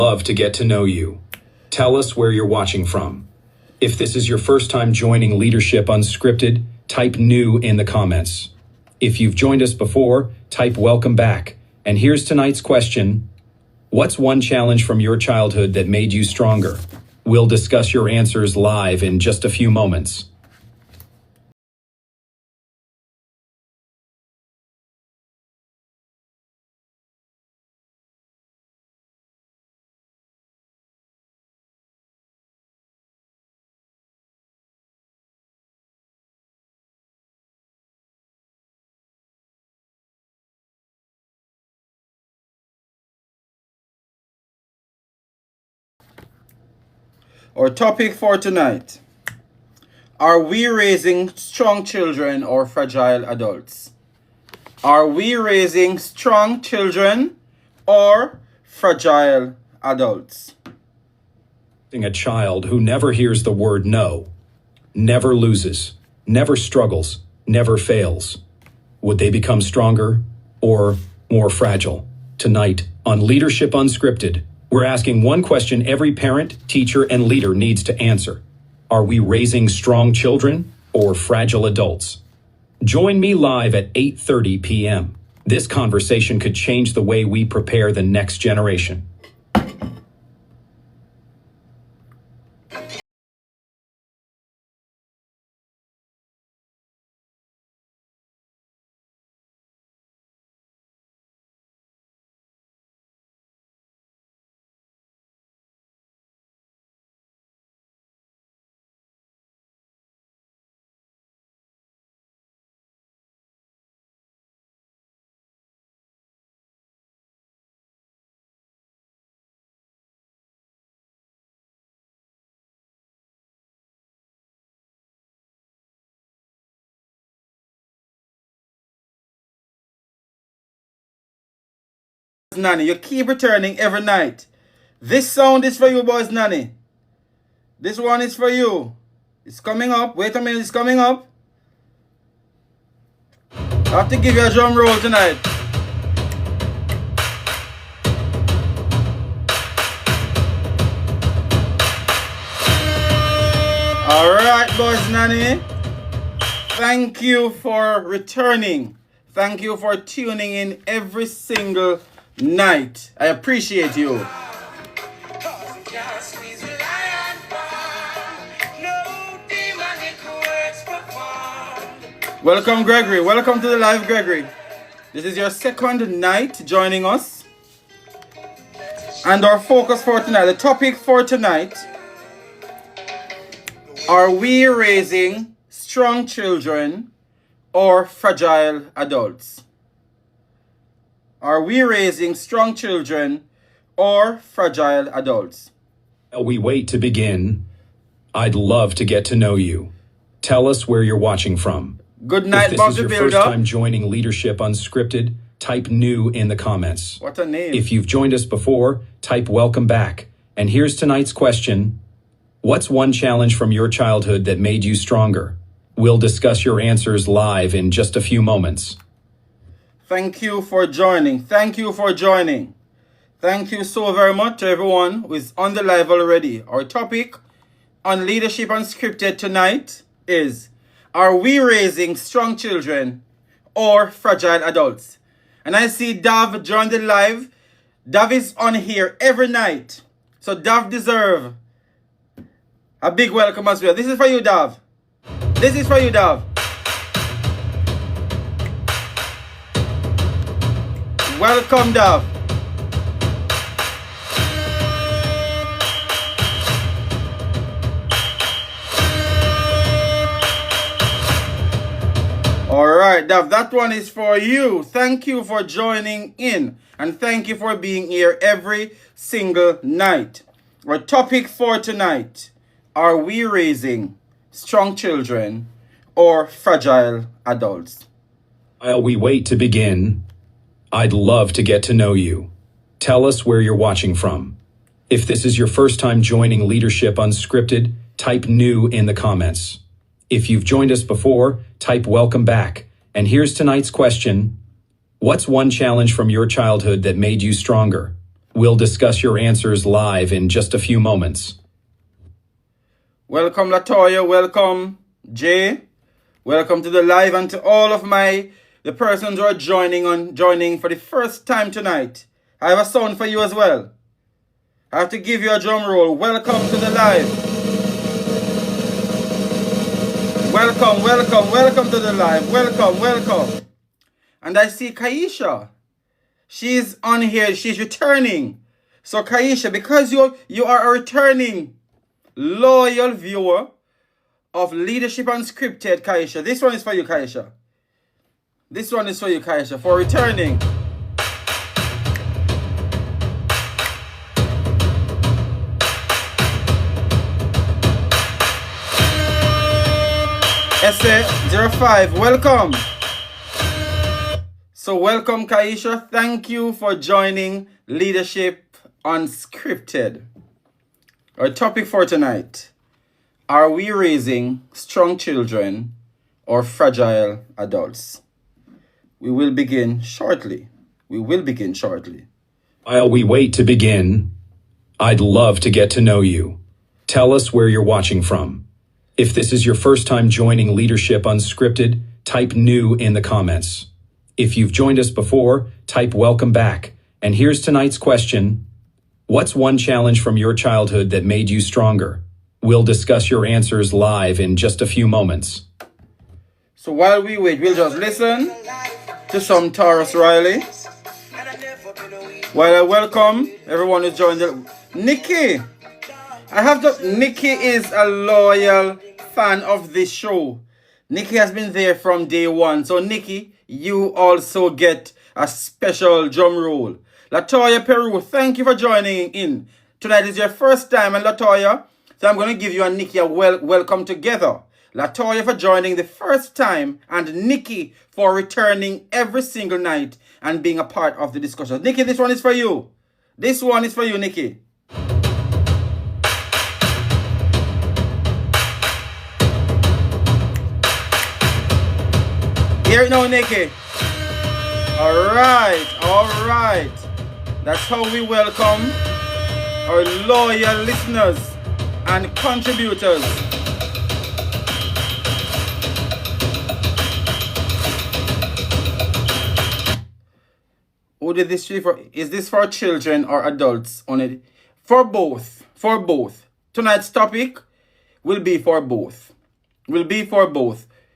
Love to get to know you. Tell us where you're watching from. If this is your first time joining Leadership Unscripted, type new in the comments. If you've joined us before, type welcome back. And here's tonight's question. What's one challenge from your childhood that made you stronger? We'll discuss your answers live in just a few moments. Our topic for tonight: are we raising strong children or fragile adults? Are we raising strong children or fragile adults? A child who never hears the word no, never loses, never struggles, never fails. Would they become stronger or more fragile? Tonight on Leadership Unscripted, we're asking one question every parent, teacher, and leader needs to answer. Are we raising strong children or fragile adults? Join me live at 8:30 p.m. This conversation could change the way we prepare the next generation. Nanny, you keep returning every night. This sound is for you, boys, Nanny. This one is for you. It's coming up. Wait a minute, it's coming up. I have to give you a drum roll tonight. Alright, boys, Nanny. Thank you for returning. Thank you for tuning in every single night. I appreciate you. Welcome, Gregory. Welcome to the live, Gregory. This is your second night joining us. And our focus for tonight, the topic for tonight: are we raising strong children or fragile adults? Are we raising strong children or fragile adults? While we wait to begin, I'd love to get to know you. Tell us where you're watching from. Good night, Bob the Builder. If this is your first time joining Leadership Unscripted, type new in the comments. What a name. If you've joined us before, type welcome back. And here's tonight's question. What's one challenge from your childhood that made you stronger? We'll discuss your answers live in just a few moments. Thank you for joining. Thank you for joining. Thank you so very much to everyone who is on the live already. Our topic on Leadership Unscripted tonight is: are we raising strong children or fragile adults? And I see Dav join the live. Dav is on here every night. So Dav deserves a big welcome as well. This is for you, Dav. This is for you, Dav. Welcome, Dav. All right, Dav, that one is for you. Thank you for joining in, and thank you for being here every single night. Our topic for tonight: are we raising strong children or fragile adults? While we wait to begin, I'd love to get to know you. Tell us where you're watching from. If this is your first time joining Leadership Unscripted, type new in the comments. If you've joined us before, type welcome back. And here's tonight's question. What's one challenge from your childhood that made you stronger? We'll discuss your answers live in just a few moments. Welcome, Latoya. Welcome, Jay. Welcome to the live, and to all of the persons who are joining for the first time tonight. I have a sound for you as well. I have to give you a drum roll. Welcome to the live. Welcome to the live. Welcome. And I see Kaisha. She's on here. She's returning. So Kaisha, because you are a returning loyal viewer of Leadership Unscripted, Kaisha. This one is for you, Kaisha. This one is for you, Kaisha, for returning. SA05, welcome. So welcome, Kaisha. Thank you for joining Leadership Unscripted. Our topic for tonight: are we raising strong children or fragile adults? We will begin shortly. While we wait to begin, I'd love to get to know you. Tell us where you're watching from. If this is your first time joining Leadership Unscripted, type new in the comments. If you've joined us before, type welcome back. And here's tonight's question: what's one challenge from your childhood that made you stronger? We'll discuss your answers live in just a few moments. So while we wait, we'll just listen to some Taurus Riley. While I welcome everyone who's joined. Nikki! Nikki is a loyal fan of this show. Nikki has been there from day one. So Nikki, you also get a special drum roll. Latoya Peru, thank you for joining in. Tonight is your first time, and Latoya, so I'm going to give you and Nikki a welcome together. Latoya for joining the first time, and Nikki for returning every single night and being a part of the discussion. Nikki, this one is for you. This one is for you, Nikki. Hear it now, Nikki. All right. That's how we welcome our loyal listeners and contributors. Who did this for? Is this for children or adults on it? For both. Tonight's topic will be for both.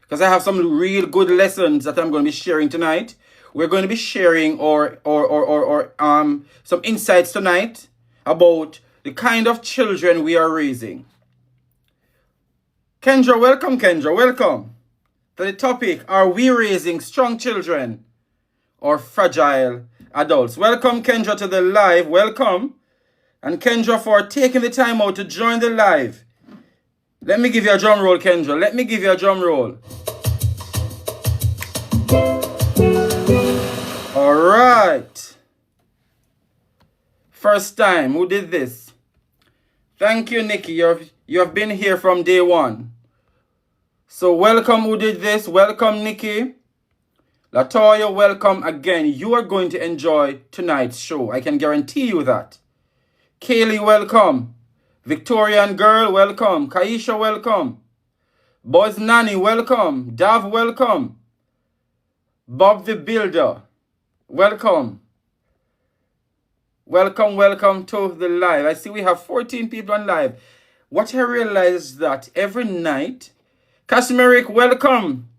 Because I have some real good lessons that I'm going to be sharing tonight. We're going to be sharing some insights tonight about the kind of children we are raising. Kendra, welcome to the topic: are we raising strong children or fragile adults? Welcome, Kendra, to the live. Welcome. And Kendra, for taking the time out to join the live. Let me give you a drum roll, Kendra. All right. First time. Who did this? Thank you, Nikki. You have been here from day one. So welcome. Who did this? Welcome, Nikki. Latoya, welcome again. You are going to enjoy tonight's show. I can guarantee you that. Kaylee, welcome. Victorian girl, welcome. Kaisha, welcome. Boys Nanny, welcome. Dav, welcome. Bob the Builder, welcome. Welcome to the live. I see we have 14 people on live. What I realized is that every night, Casimiric, welcome.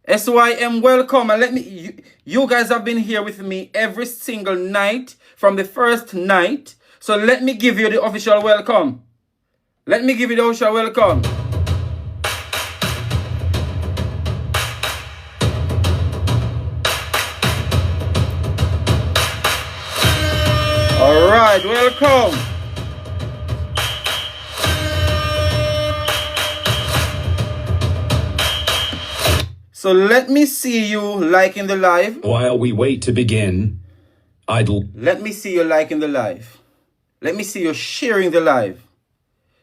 SYM, welcome. And you guys have been here with me every single night from the first night. So let me give you the official welcome. All right, welcome. So let me see you liking the live. While we wait to begin, Let me see you liking the live. Let me see you sharing the live.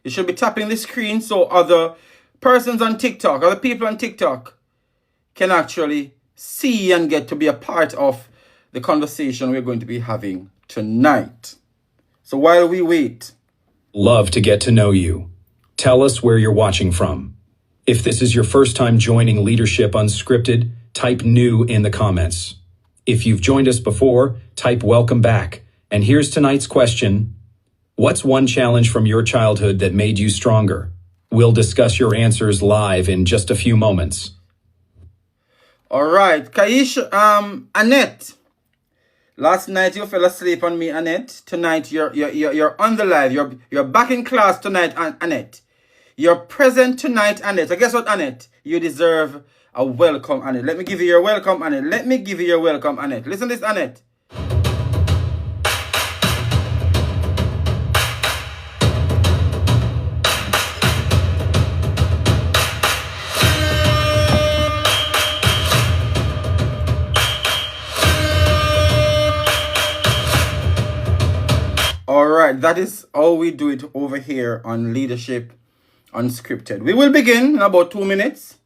You should be tapping the screen so other persons on TikTok, other people on TikTok can actually see and get to be a part of the conversation we're going to be having tonight. So while we wait, Love to get to know you. Tell us where you're watching from. If this is your first time joining Leadership Unscripted, type new in the comments. If you've joined us before, type welcome back. And here's tonight's question. What's one challenge from your childhood that made you stronger? We'll discuss your answers live in just a few moments. all right, Kaish, Annette. Last night you fell asleep on me, Annette. Tonight you're on the live. You're back in class tonight, Annette. You're present tonight, Annette. So guess what, Annette? You deserve a welcome, Annette. Let me give you your welcome, Annette. Let me give you your welcome, Annette. Listen to this, Annette. All right, that is how we do it over here on Leadership Unscripted. We will begin in about 2 minutes.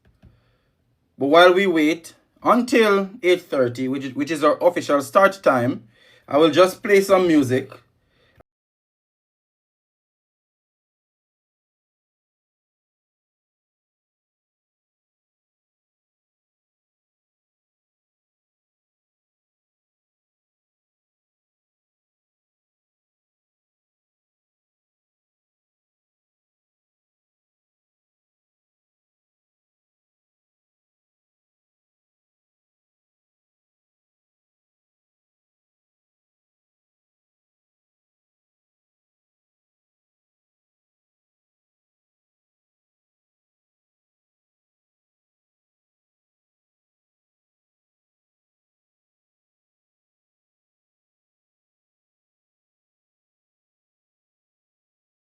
But while we wait until 8:30, which is our official start time, I will just play some music.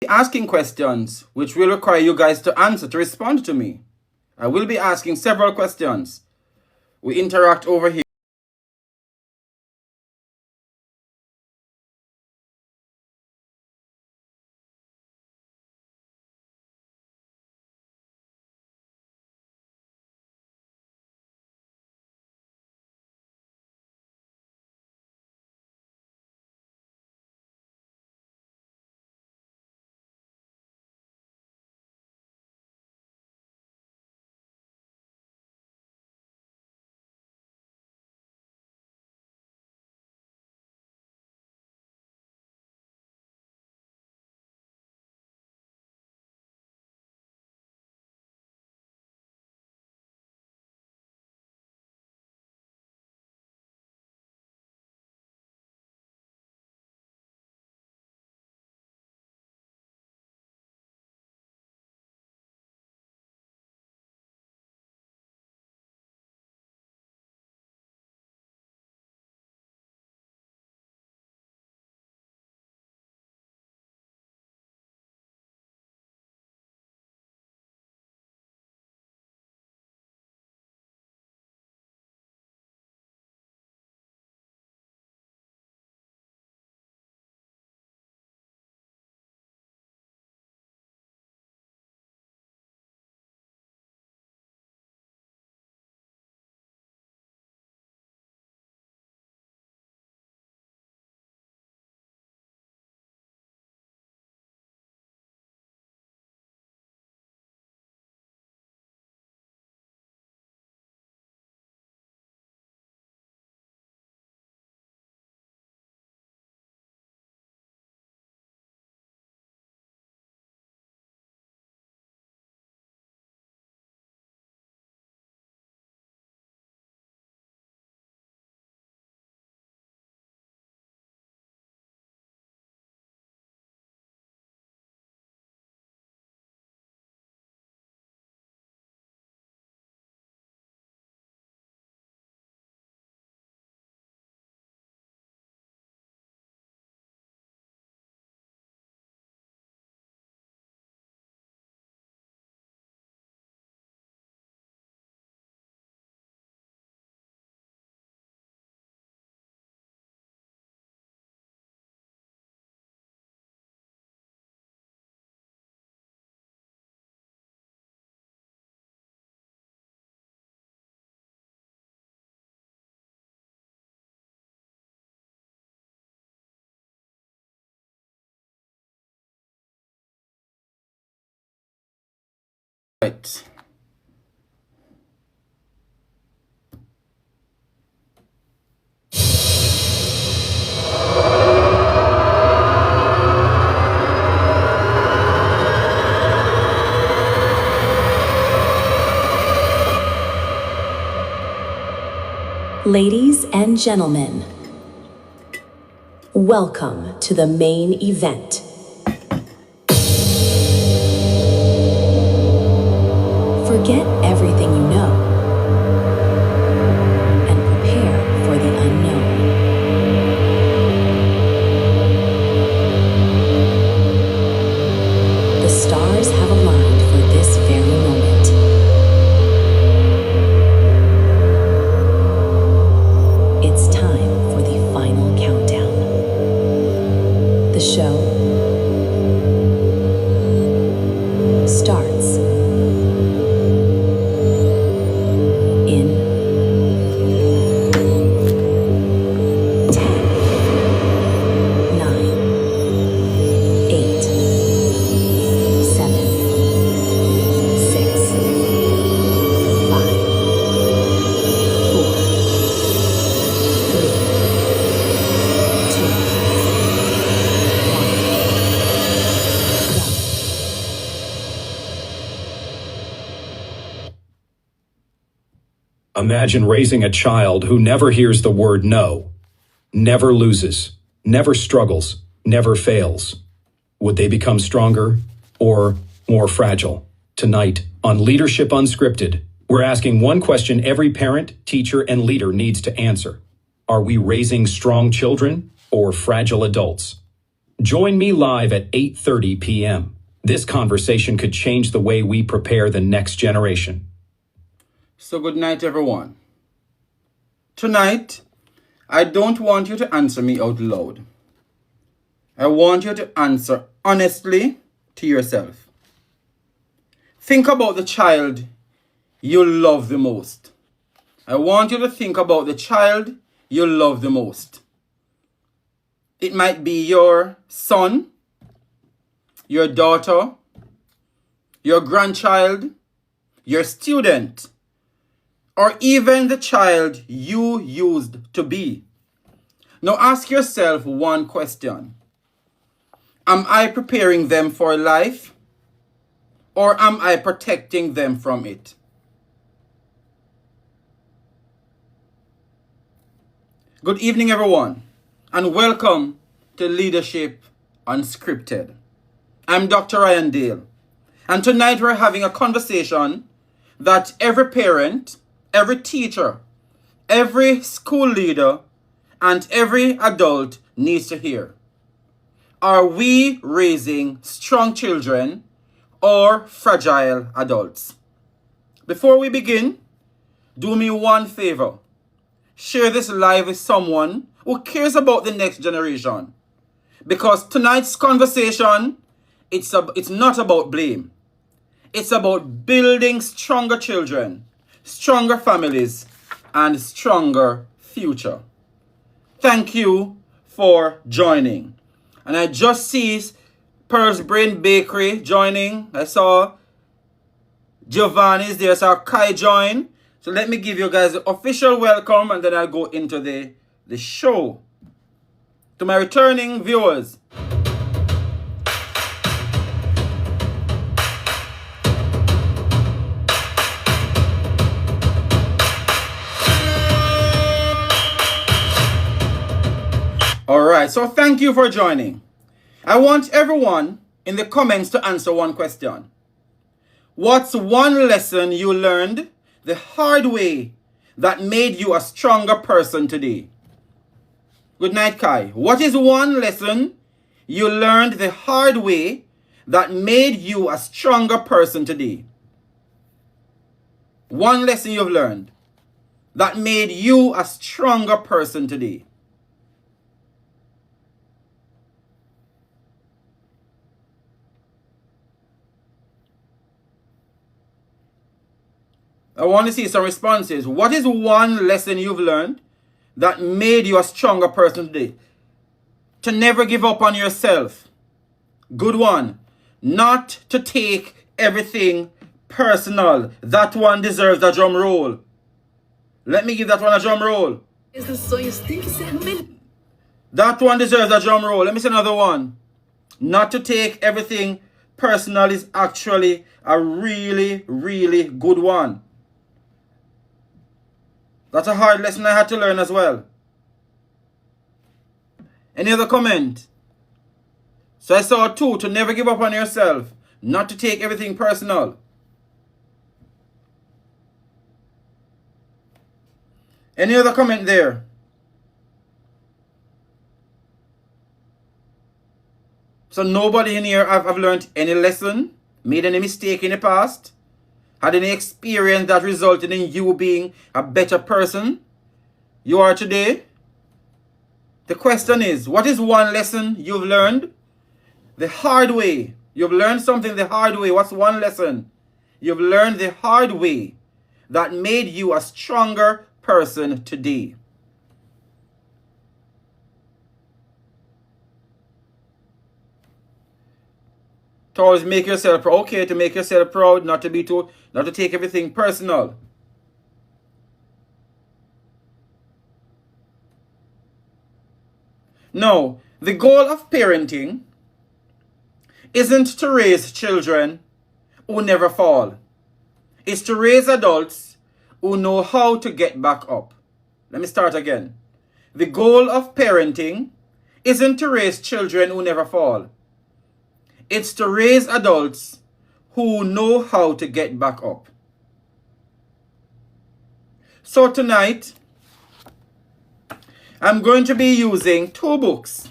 Asking questions which will require you guys to answer, to respond to me. I will be asking several questions. We interact over here. Right. Ladies and gentlemen, welcome to the main event. Forget everything you know and prepare for the unknown. The stars have aligned for this very moment. It's time for the final countdown. The show starts in 10, 9, 8, 7, 6, 5, 4, 3, 2, 1, go. Imagine raising a child who never hears the word no, never loses, never struggles, never fails. Would they become stronger or more fragile? Tonight, on Leadership Unscripted, we're asking one question every parent, teacher, and leader needs to answer. Are we raising strong children or fragile adults? Join me live at 8:30 p.m. This conversation could change the way we prepare the next generation. So good night, everyone. Tonight, I don't want you to answer me out loud. I want you to answer honestly to yourself. Think about the child you love the most. I want you to think about the child you love the most. It might be your son, your daughter, your grandchild, your student, or even the child you used to be. Now ask yourself one question. Am I preparing them for life, or am I protecting them from it? Good evening, everyone, and welcome to Leadership Unscripted. I'm Dr. Ryan Dale, and tonight we're having a conversation that every parent, every teacher, every school leader, and every adult needs to hear. Are we raising strong children or fragile adults? Before we begin, do me one favor. Share this live with someone who cares about the next generation. Because tonight's conversation, it's not about blame. It's about building stronger children, stronger families, and stronger future. Thank you for joining. And I just see Pearl's Brain Bakery joining. I saw Giovanni's there. I saw Kai join. So let me give you guys the official welcome, and then I'll go into the show. To my returning viewers, alright, so thank you for joining. I want everyone in the comments to answer one question. What's one lesson you learned the hard way that made you a stronger person today? Good night, Kai. What is one lesson you learned the hard way that made you a stronger person today? One lesson you've learned that made you a stronger person today. I want to see some responses. What is one lesson you've learned that made you a stronger person today? To never give up on yourself. Good one. Not to take everything personal. That one deserves a drum roll. Let me give that one a drum roll. Esses sonhos têm que ser That one deserves a drum roll. Let me say another one. Not to take everything personal is actually a really, really good one. That's a hard lesson I had to learn as well. Any other comment? So I saw 2, to never give up on yourself. Not to take everything personal. Any other comment there? So nobody in here have learned any lesson, made any mistake in the past, had any experience that resulted in you being a better person you are today? The question is, what is one lesson you've learned the hard way? You've learned something the hard way. What's one lesson you've learned the hard way that made you a stronger person today? To always make yourself proud. Okay, to make yourself proud, not to take everything personal. No, the goal of parenting isn't to raise children who never fall. It's to raise adults who know how to get back up. Let me start again. The goal of parenting isn't to raise children who never fall. It's to raise adults who know how to get back up. So tonight, I'm going to be using 2 books.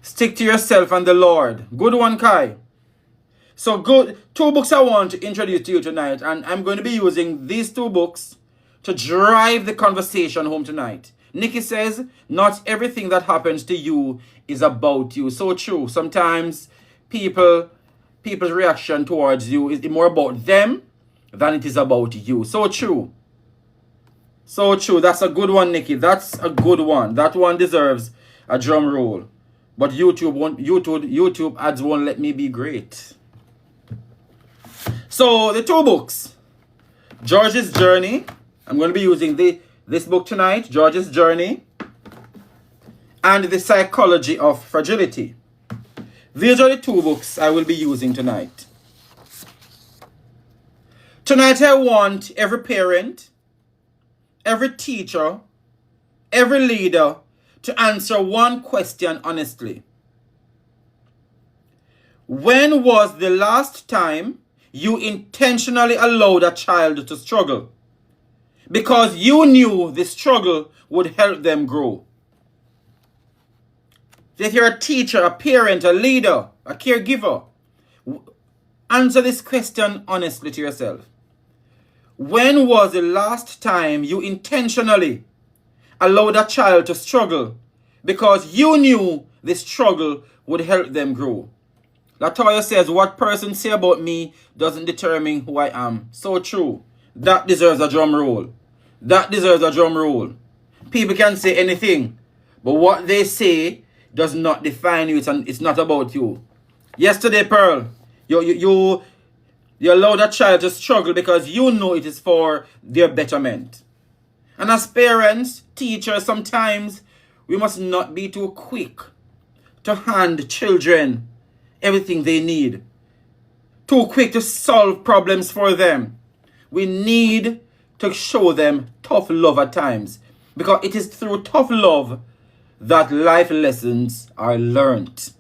Stick to Yourself and the Lord. Good one, Kai. So good. 2 books I want to introduce to you tonight. And I'm going to be using these 2 books to drive the conversation home tonight. Nikki says, not everything that happens to you is about you. So true. Sometimes people's reaction towards you is more about them than it is about you. So true. So true. That's a good one, Nikki. That's a good one. That one deserves a drum roll. But YouTube ads won't let me be great. So the 2 books. George's Journey. I'm going to be using this book tonight, George's Journey, and The Psychology of Fragility. These are the 2 books I will be using tonight. Tonight I want every parent, every teacher, every leader to answer one question honestly. When was the last time you intentionally allowed a child to struggle because you knew the struggle would help them grow? If you're a teacher, a parent, a leader, a caregiver, answer this question honestly to yourself. When was the last time you intentionally allowed a child to struggle because you knew the struggle would help them grow? Latoya says, what persons say about me doesn't determine who I am. So true. That deserves a drum roll. That deserves a drum roll. People can say anything, but what they say does not define you. It's not about you. Yesterday, Pearl, you allowed a child to struggle because you know it is for their betterment. And as parents, teachers, sometimes we must not be too quick to hand children everything they need. Too quick to solve problems for them. We need to show them tough love at times, because it is through tough love that life lessons are learned.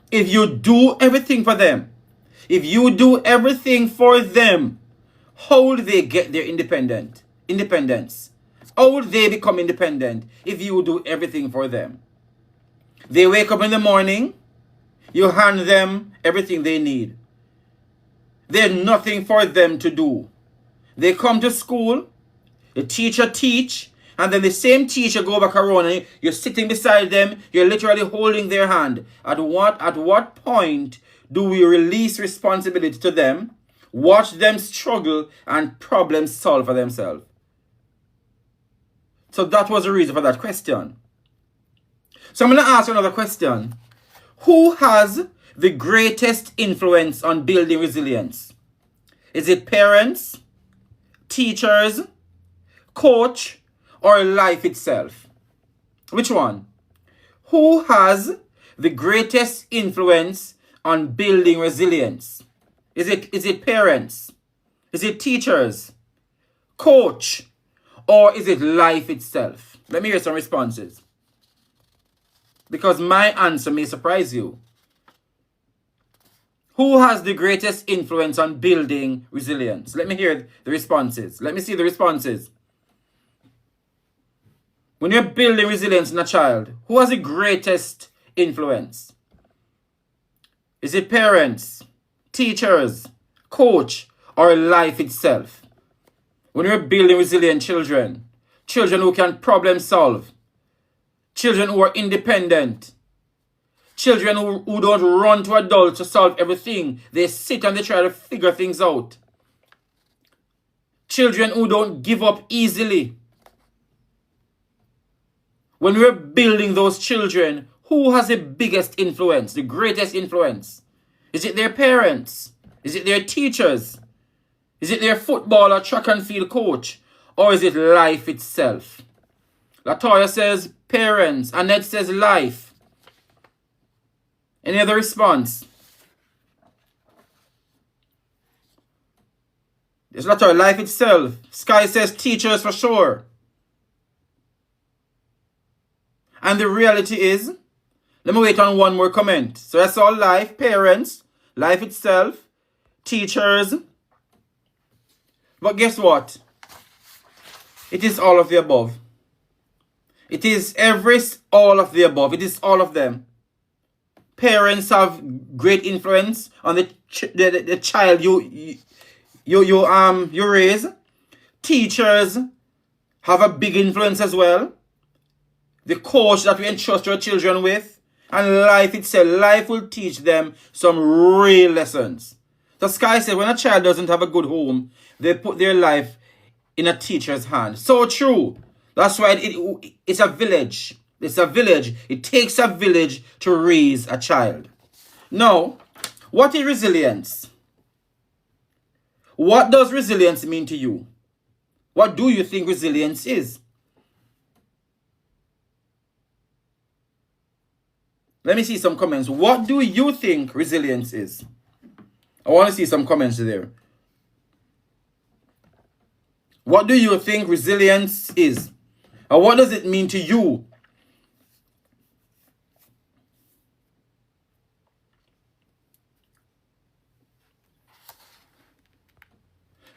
If you do everything for them, if you do everything for them, how will they get their independence? How will they become independent if you do everything for them? They wake up in the morning, you hand them everything they need. There's nothing for them to do. They come to school, the teacher teach, and then the same teacher go back around and you're sitting beside them, you're literally holding their hand. At what point do we release responsibility to them, watch them struggle, and problem solve for themselves? So that was the reason for that question. So I'm going to ask another question. Who has the greatest influence on building resilience? Is it parents, teachers, coach, or life itself? Which one? Who has the greatest influence on building resilience? Is it parents? Is it teachers? Coach? Or is it life itself? Let me hear some responses, because my answer may surprise you. Who has the greatest influence on building resilience? Let me hear the responses. Let me see the responses. When you're building resilience in a child, who has the greatest influence? Is it parents, teachers, coach, or life itself? When you're building resilient children, children who can problem solve, children who are independent, children who don't run to adults to solve everything. They sit and they try to figure things out. Children who don't give up easily. When we're building those children, who has the biggest influence, the greatest influence? Is it their parents? Is it their teachers? Is it their football or track and field coach? Or is it life itself? Latoya says parents. Annette says life. Any other response? It's Latoya, life itself. Sky says teachers for sure. And the reality is, let me wait on one more comment. So that's all life, parents, life itself, teachers. But guess what? It is all of the above. It is all of the above. It is all of them. Parents have great influence on the child you raise. Teachers have a big influence as well. The coach that we entrust our children with, and life itself. Life will teach them some real lessons. The Sky said when a child doesn't have a good home, they put their life in a teacher's hand. So true. That's why it's a village. It's a village. It takes a village to raise a child. Now, what is resilience? What does resilience mean to you? What do you think resilience is? Let me see some comments. What do you think resilience is? I want to see some comments there. What do you think resilience is? Or what does it mean to you?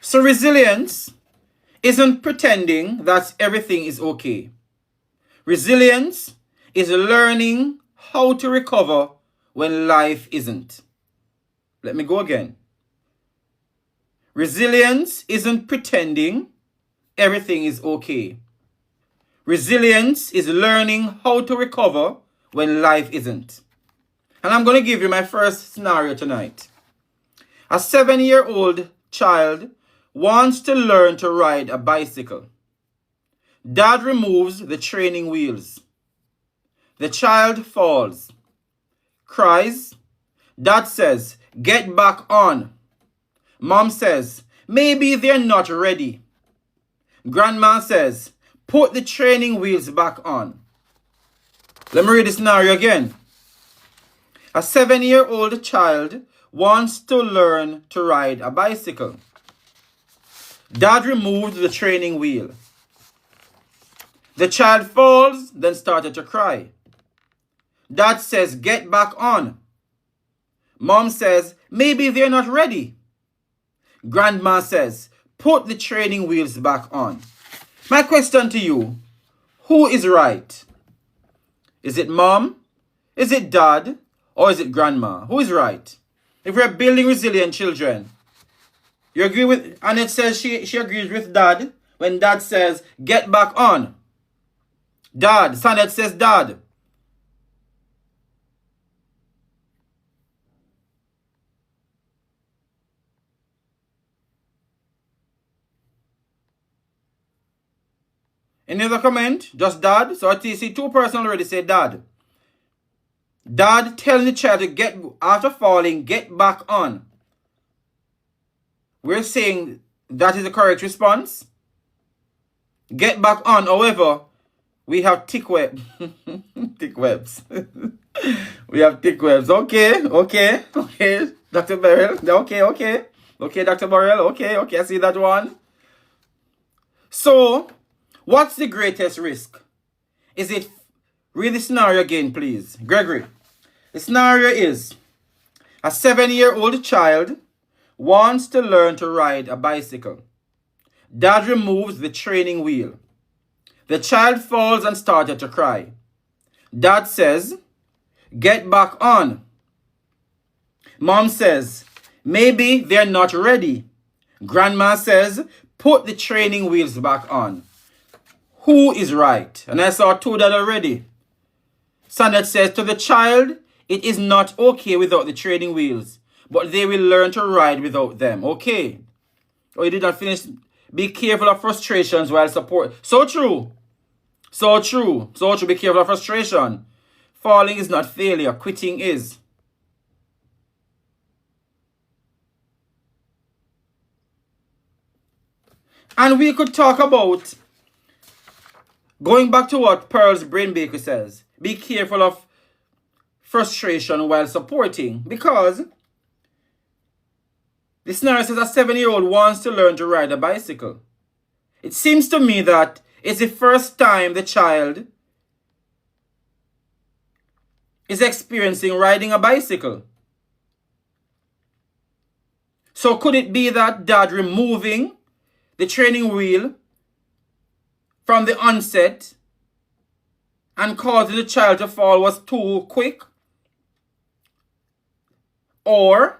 So resilience isn't pretending that everything is okay. Resilience is learning how to recover when life isn't. Let me go again. Resilience isn't pretending everything is okay. Resilience is learning how to recover when life isn't. And I'm going to give you my first scenario tonight. A 7-year-old child wants to learn to ride a bicycle. Dad removes the training wheels. The child falls, cries. Dad says, "Get back on." Mom says, "Maybe they're not ready." Grandma says, "Put the training wheels back on." Let me read the scenario again. A 7-year-old child wants to learn to ride a bicycle. Dad removed the training wheel. The child falls, then started to cry. Dad says, "Get back on." Mom says, "Maybe they're not ready." Grandma says, "Put the training wheels back on." My question to you, who is right? Is it mom? Is it dad? Or is it grandma? Who is right? If we're building resilient children, you agree with, Annette says she agrees with dad when dad says, "Get back on." Dad, Sanet says dad. Any other comment? Just dad? So I see 2 persons already say dad. Dad telling the child to after falling, get back on. We're saying that is the correct response. Get back on. However, we have thick web. Thick webs. We have thick webs. Okay. Dr. Beryl. Okay, Dr. Beryl. Okay, I see that one. So, what's the greatest risk? Is it, read the scenario again, please. Gregory. The scenario is, a 7-year-old child wants to learn to ride a bicycle. Dad removes the training wheel. The child falls and started to cry. Dad says, get back on. Mom says, maybe they're not ready. Grandma says, put the training wheels back on. Who is right? And I saw two that already. Sandra says to the child, it is not okay without the training wheels, but they will learn to ride without them. Okay. Oh, you did not finish. Be careful of frustrations while support. So true. Be careful of frustration. Falling is not failure. Quitting is. And we could talk about, going back to what Pearl's Brain Baker says, be careful of frustration while supporting. Because the scenario says a 7-year-old wants to learn to ride a bicycle. It seems to me that it's the first time the child is experiencing riding a bicycle. So could it be that Dad removing the training wheel from the onset and causing the child to fall was too quick? Or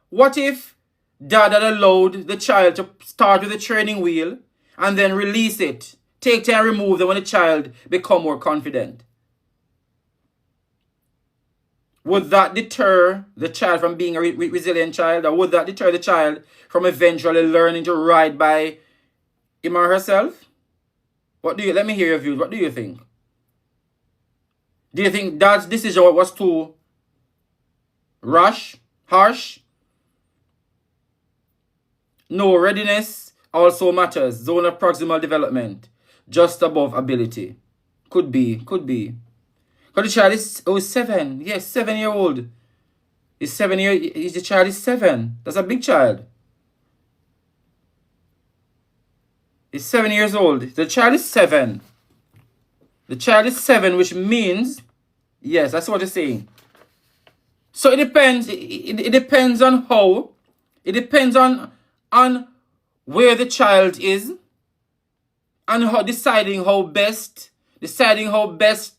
what if Dad had allowed the child to start with the training wheel and then release it, take time, remove them when the child become more confident? Would that deter the child from being a resilient child? Or would that deter the child from eventually learning to ride by him or herself? Let me hear your views. What do you think? Do you think Dad's decision was too harsh? No, readiness also matters. Zone of proximal development, just above ability. Could be. Because the child is 7. Yes, 7-year-old. The child is 7. That's a big child. He's 7 years old. The child is 7. The child is 7, which means, yes, that's what it's saying. So it depends. It depends on how. It depends on where the child is, and how deciding how best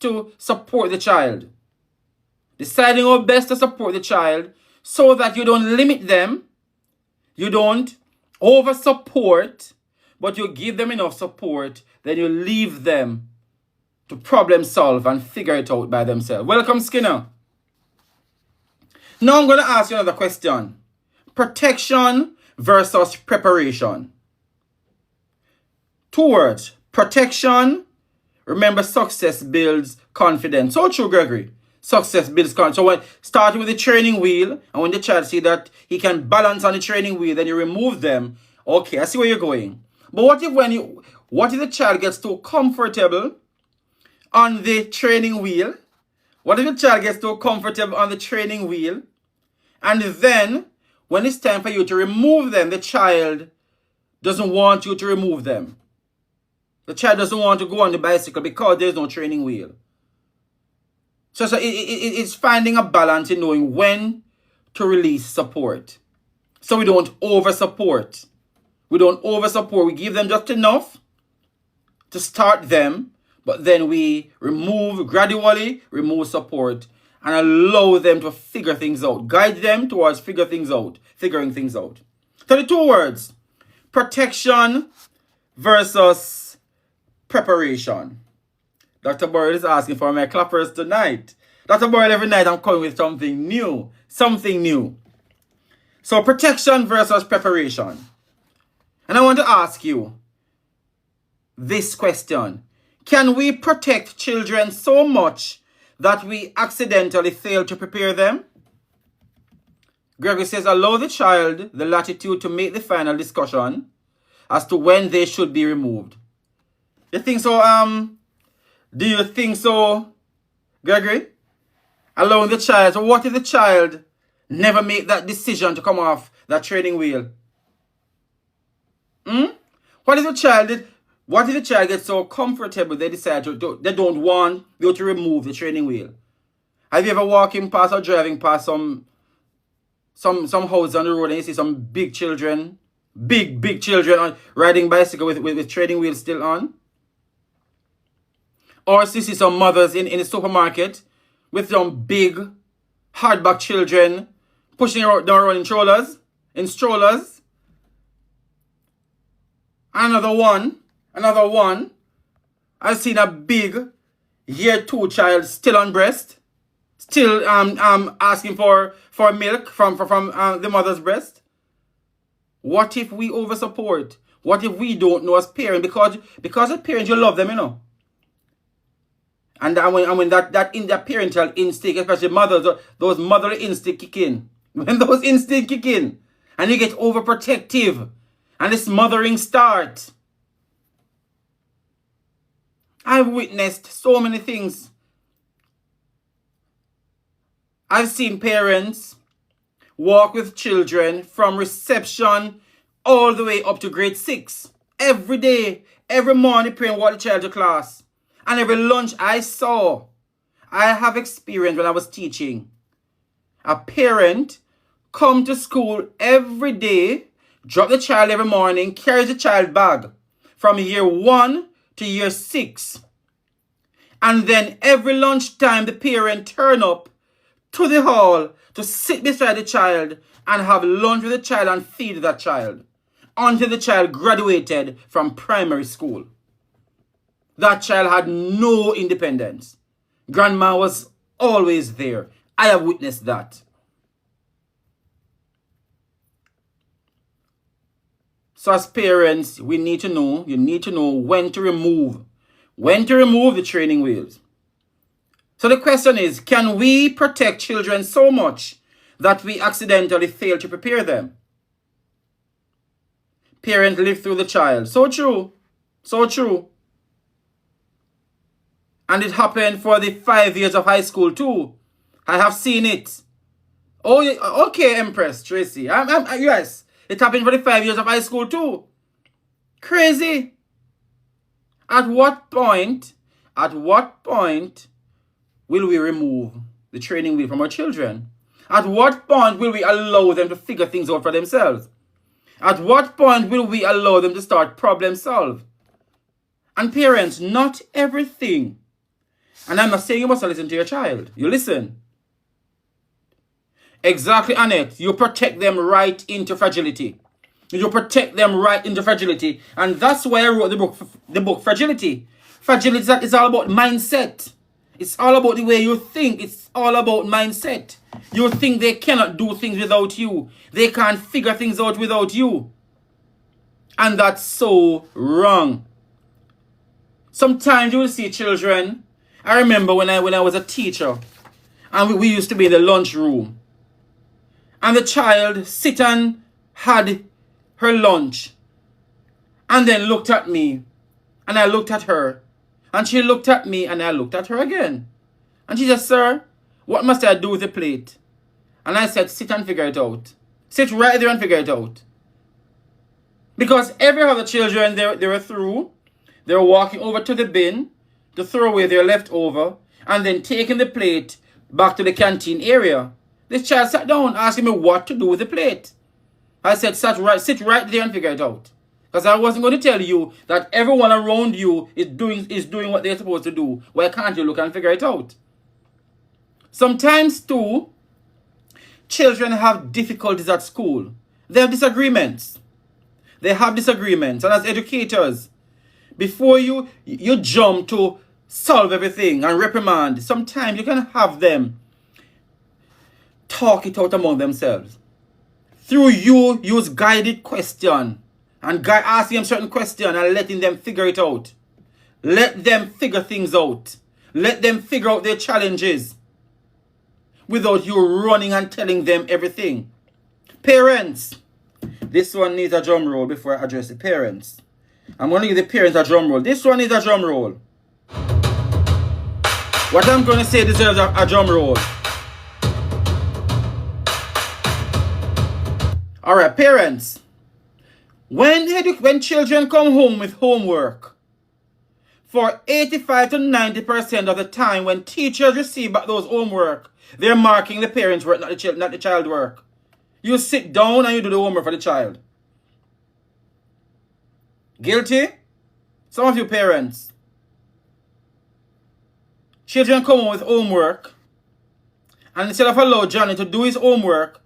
to support the child. Deciding how best to support the child so that you don't limit them, you don't over support, but you give them enough support, then you leave them to problem solve and figure it out by themselves. Welcome, Skinner. Now I'm going to ask you another question. Protection versus preparation. 2 words. Protection. Remember, success builds confidence. So true, Gregory. Success builds confidence. So when starting with the training wheel, and when the child see that he can balance on the training wheel, then you remove them. Okay, I see where you're going. But what if the child gets too comfortable on the training wheel? What if the child gets too comfortable on the training wheel, and then when it's time for you to remove them, the child doesn't want you to remove them? The child doesn't want to go on the bicycle because there's no training wheel. So it's finding a balance in knowing when to release support. So we don't over support. We give them just enough to start them, but then we gradually remove support and allow them to figure things out. Guide them towards figuring things out. 32 words. Protection versus preparation. Dr. Boyle is asking for my clappers tonight. Dr. Boyle, every night I'm coming with something new. So protection versus preparation. And I want to ask you this question. Can we protect children so much that we accidentally fail to prepare them? Gregory says, allow the child the latitude to make the final discussion as to when they should be removed. You think so? Do you think so, Gregory? Allowing the child. So what if the child never make that decision to come off that training wheel? What if the child gets so comfortable they decide they don't want you to remove the training wheel? Have you ever walking past or driving past some houses on the road and you see some big children riding bicycle with training wheels still on? Or you see some mothers in the supermarket with some big hardback children pushing down around in strollers. Another one. I've seen a big year 2 child still on breast, still asking for milk from the mother's breast. What if we oversupport? What if we don't know as parents? Because as parents you love them, you know. And when that parental instinct, especially mothers, those motherly instincts kick in. When those instincts kick in, and you get overprotective, and this mothering starts. I've witnessed so many things. I've seen parents walk with children from reception all the way up to grade 6. Every day, every morning, parent walk the child to class. And every lunch I have experienced when I was teaching. A parent come to school every day, drop the child every morning, carries the child bag from year 1 to year 6. And then every lunchtime the parent turn up to the hall to sit beside the child and have lunch with the child and feed that child until the child graduated from primary school. That child had no independence. Grandma was always there. I have witnessed that. So as parents, you need to know when to remove the training wheels. So the question is, can we protect children so much that we accidentally fail to prepare them? Parents live through the child. So true. So true. And it happened for the 5 years of high school too. I have seen it. Oh, okay, Empress Tracy. Yes, it happened for the 5 years of high school too. Crazy. At what point will we remove the training wheel from our children? At what point will we allow them to figure things out for themselves? At what point will we allow them to start problem solve? And parents, not everything. And I'm not saying you must listen to your child. You listen. Exactly, Annette. You protect them right into fragility. You protect them right into fragility. And that's why I wrote the book Fragility. Fragility is all about mindset. It's all about the way you think. It's all about mindset. You think they cannot do things without you. They can't figure things out without you. And that's so wrong. Sometimes you will see children. I remember when I was a teacher and we used to be in the lunchroom. And the child sit and had her lunch and then looked at me and I looked at her and she looked at me and I looked at her again. And she said, "Sir, what must I do with the plate?" And I said, "Sit and figure it out. Sit right there and figure it out." Because every other children they were through, they were walking over to the bin to throw away their leftover and then taking the plate back to the canteen area. This child sat down asking me what to do with the plate. I said, sit right there and figure it out. Because I wasn't going to tell you that everyone around you is doing what they're supposed to do. Why can't you look and figure it out? Sometimes too, children have difficulties at school. They have disagreements. And as educators, before you jump to solve everything and reprimand, sometimes you can have them talk it out among themselves. Through you use guided question and asking them certain question and letting them figure it out. Let them figure things out. Let them figure out their challenges without you running and telling them everything. Parents, this one needs a drum roll before I address the parents. I'm going to give the parents a drum roll. This one needs a drum roll. What I'm going to say deserves a drum roll. Alright, parents. When children come home with homework, for 85 to 90% of the time when teachers receive back those homework, they're marking the parents' work, not the child work. You sit down and you do the homework for the child. Guilty? Some of you parents. Children come home with homework, and instead of allow Johnny to do his homework,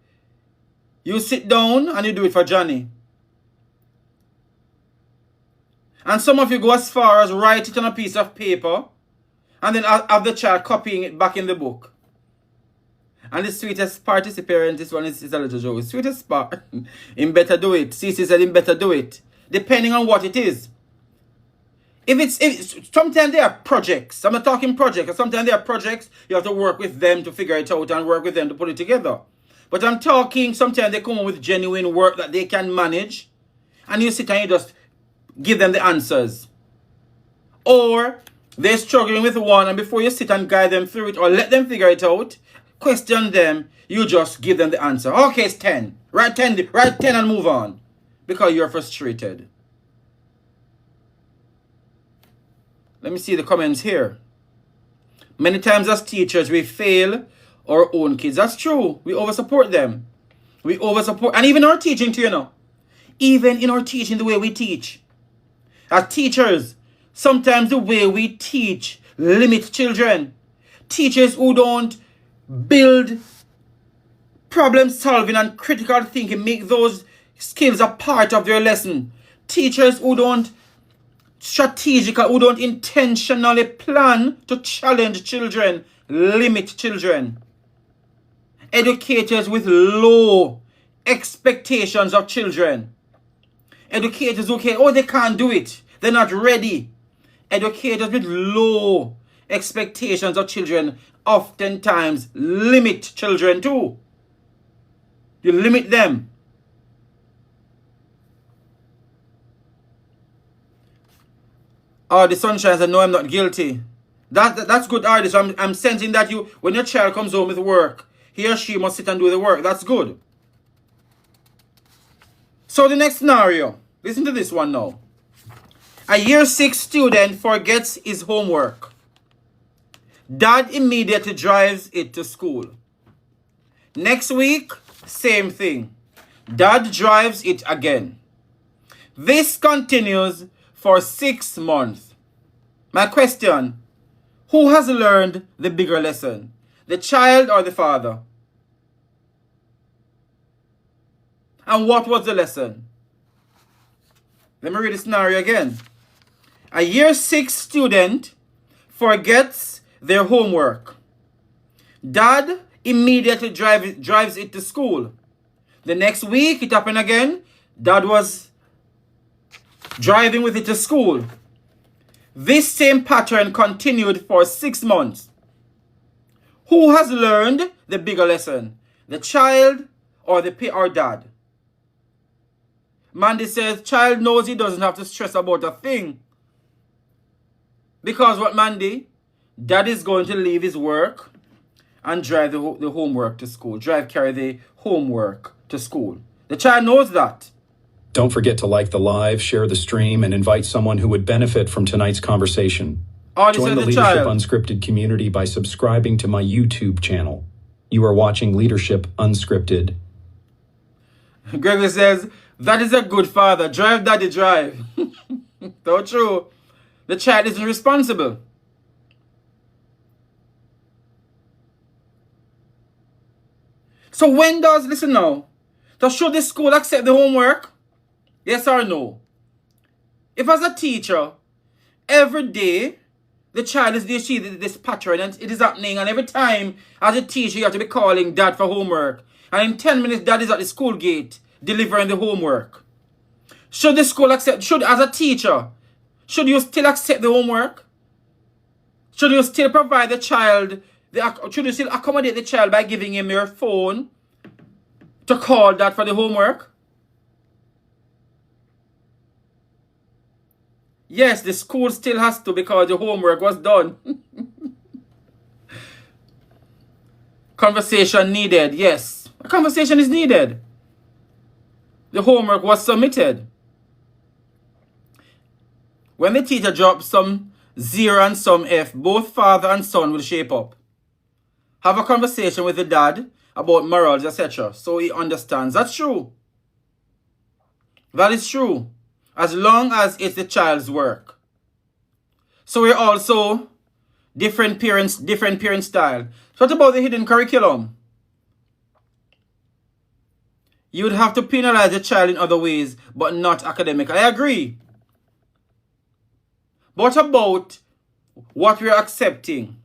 you sit down and you do it for Johnny. And some of you go as far as write it on a piece of paper and then have the child copying it back in the book. And the sweetest part is the parent, this one is a little joke. The sweetest part, him better do it. Cece said him better do it. Depending on what it is. If sometimes there are projects. I'm not talking projects. Sometimes there are projects. You have to work with them to figure it out and work with them to put it together. But I'm talking sometimes they come up with genuine work that they can manage. And you sit and you just give them the answers. Or they're struggling with one, and before you sit and guide them through it or let them figure it out, question them, you just give them the answer. Okay, it's 10. Write 10 and move on. Because you're frustrated. Let me see the comments here. Many times as teachers, we fail our own kids. That's true. We oversupport them. We oversupport. And even our teaching too, you know. Even in our teaching, the way we teach. As teachers, sometimes the way we teach limits children. Teachers who don't build problem solving and critical thinking, make those skills a part of their lesson. Teachers who don't who don't intentionally plan to challenge children, limit children. Educators with low expectations of children. Educators who care, they can't do it. They're not ready. Educators with low expectations of children oftentimes limit children too. You limit them. Oh, the sunshine said, no, I'm not guilty. That's good, artist. I'm sensing that when your child comes home with work, he or she must sit and do the work. That's good. So the next scenario. Listen to this one now. A year 6 student forgets his homework. Dad immediately drives it to school. Next week, same thing. Dad drives it again. This continues for 6 months. My question, who has learned the bigger lesson? The child or the father? And what was the lesson? Let me read the scenario again. A year 6 student forgets their homework. Dad immediately drives it to school. The next week it happened again. Dad was driving with it to school. This same pattern continued for 6 months. Who has learned the bigger lesson? The child or dad? Mandy says, child knows he doesn't have to stress about a thing. Because what, Mandy? Dad is going to leave his work and drive the homework to school. Carry the homework to school. The child knows that. Don't forget to like the live, share the stream, and invite someone who would benefit from tonight's conversation. Join the Leadership Unscripted community by subscribing to my YouTube channel. You are watching Leadership Unscripted. Gregory says, that is a good father. Drive, daddy, drive. So true. The child isn't responsible. So listen now, so should the school accept the homework? Yes or no? If as a teacher, every day, the child is this pattern and it is happening, and every time as a teacher you have to be calling dad for homework, and in 10 minutes dad is at the school gate delivering the homework. Should the school accept, as a teacher, should you still accept the homework? Should you still provide the child, should you still accommodate the child by giving him your phone to call that for the homework? Yes, the school still has to because the homework was done. Conversation needed, yes. A conversation is needed. The homework was submitted. When the teacher drops some 0 and some F, both father and son will shape up. Have a conversation with the dad about morals, etc. so he understands. That's true. That is true. As long as it's the child's work. So we're also different parent style. So what about the hidden curriculum? You would have to penalize the child in other ways, but not academically. I agree. But what about what we're accepting?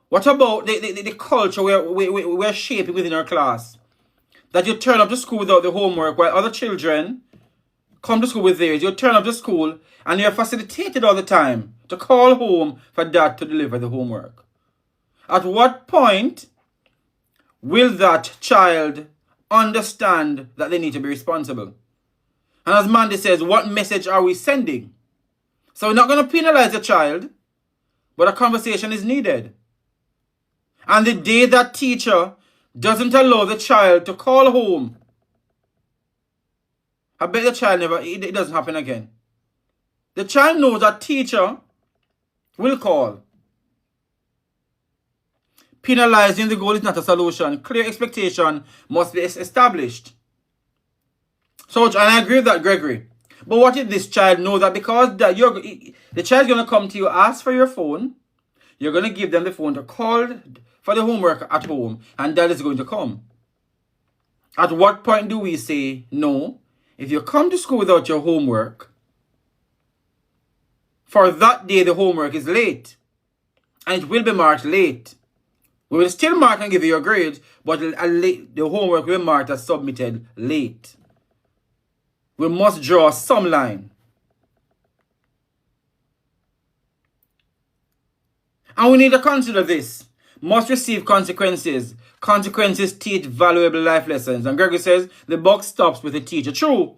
What about the culture we're shaping within our class? That you turn up to school without the homework while other children come to school with theirs. You turn up to school and you're facilitated all the time to call home for dad to deliver the homework. At what point will that child understand that they need to be responsible? And as Mandy says, what message are we sending? So we're not going to penalize the child, but a conversation is needed. And the day that teacher doesn't allow the child to call home, I bet the child it doesn't happen again. The child knows that teacher will call. Penalizing the goal is not a solution. Clear expectation must be established. So, and I agree with that, Gregory. But what if this child knows that because the child's going to come to you, ask for your phone, you're going to give them the phone to call for the homework at home, and dad is going to come. At what point do we say, no, if you come to school without your homework, for that day the homework is late, and it will be marked late. We will still mark and give you your grades, but the homework will be marked as submitted late. We must draw some line. And we need to consider this. Must receive consequences. Consequences teach valuable life lessons. And Gregory says the buck stops with the teacher. True.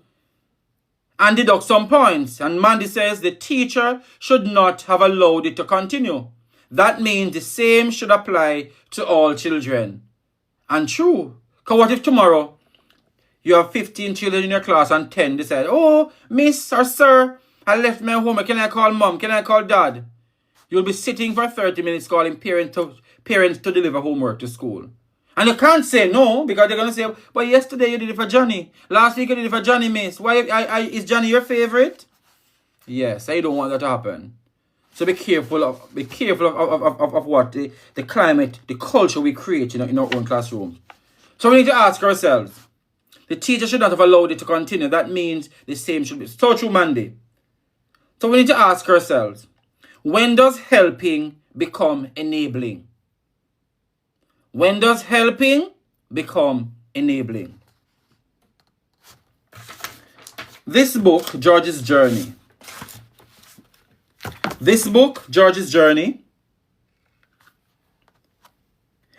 And deduct some points. And Mandy says the teacher should not have allowed it to continue. That means the same should apply to all children. And true. Because what if tomorrow you have 15 children in your class and 10 decide, oh, miss or sir, I left my homework. Can I call mom? Can I call dad? You'll be sitting for 30 minutes calling parents to deliver homework to school. And you can't say no because they're going to say, but yesterday you did it for Johnny. Last week you did it for Johnny, miss. Why is Johnny your favorite? Yes, I don't want that to happen. So be careful of what the climate, the culture we create in our own classrooms. So we need to ask ourselves, the teacher should not have allowed it to continue. That means the same should be. So true, Mandy. So we need to ask ourselves, when does helping become enabling? When does helping become enabling? This book, George's Journey. This book, George's Journey,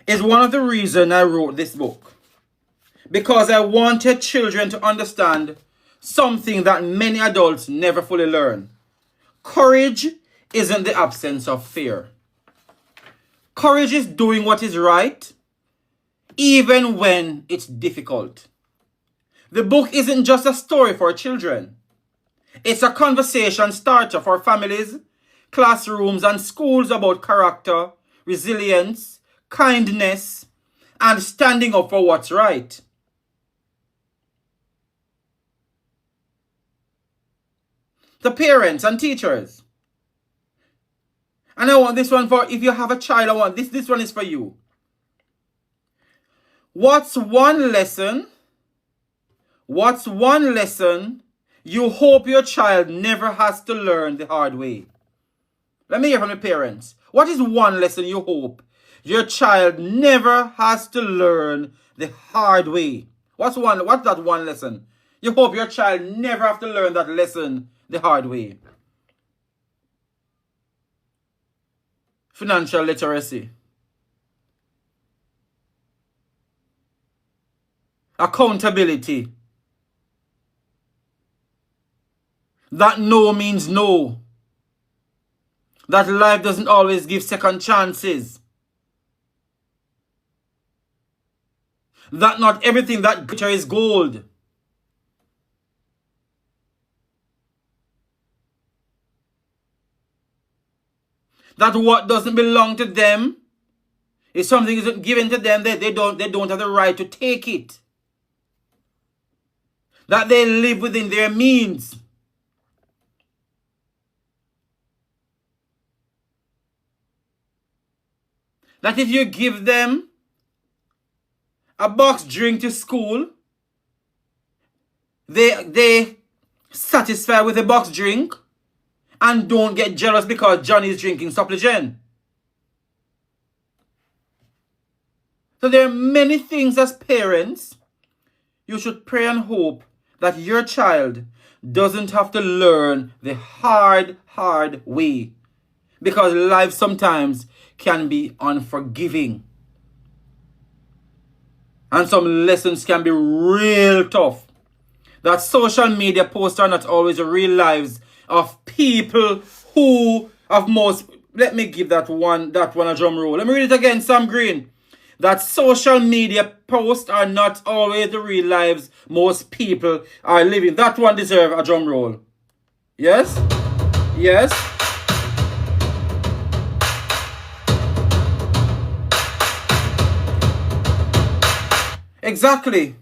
is one of the reasons I wrote this book. Because I wanted children to understand something that many adults never fully learn. Courage isn't the absence of fear. Courage is doing what is right, even when it's difficult. The book isn't just a story for children. It's a conversation starter for families, classrooms, and schools about character, resilience, kindness, and standing up for what's right. The parents and teachers. And I want this one for, if you have a child, I want this one is for you. What's one lesson you hope your child never has to learn the hard way? Let me hear from the parents. What is one lesson you hope your child never has to learn the hard way? What's that one lesson? You hope your child never have to learn that lesson the hard way. financial literacy, accountability, that no means no, that life doesn't always give second chances, that not everything that glitters is gold. That what doesn't belong to them, if something isn't given to them, they don't have the right to take it. That they live within their means. That if you give them a box drink to school, they satisfy with a box drink and don't get jealous because Johnny is drinking supplement. So there are many things as parents you should pray and hope that your child doesn't have to learn the hard way, because life sometimes can be unforgiving and some lessons can be real tough. That social media posts are not always the real lives of people who have most. Let me give that one a drum roll. Let me read it again, Sam Green. That social media posts are not always the real lives most people are living. That one deserves a drum roll. Yes? Yes? Exactly.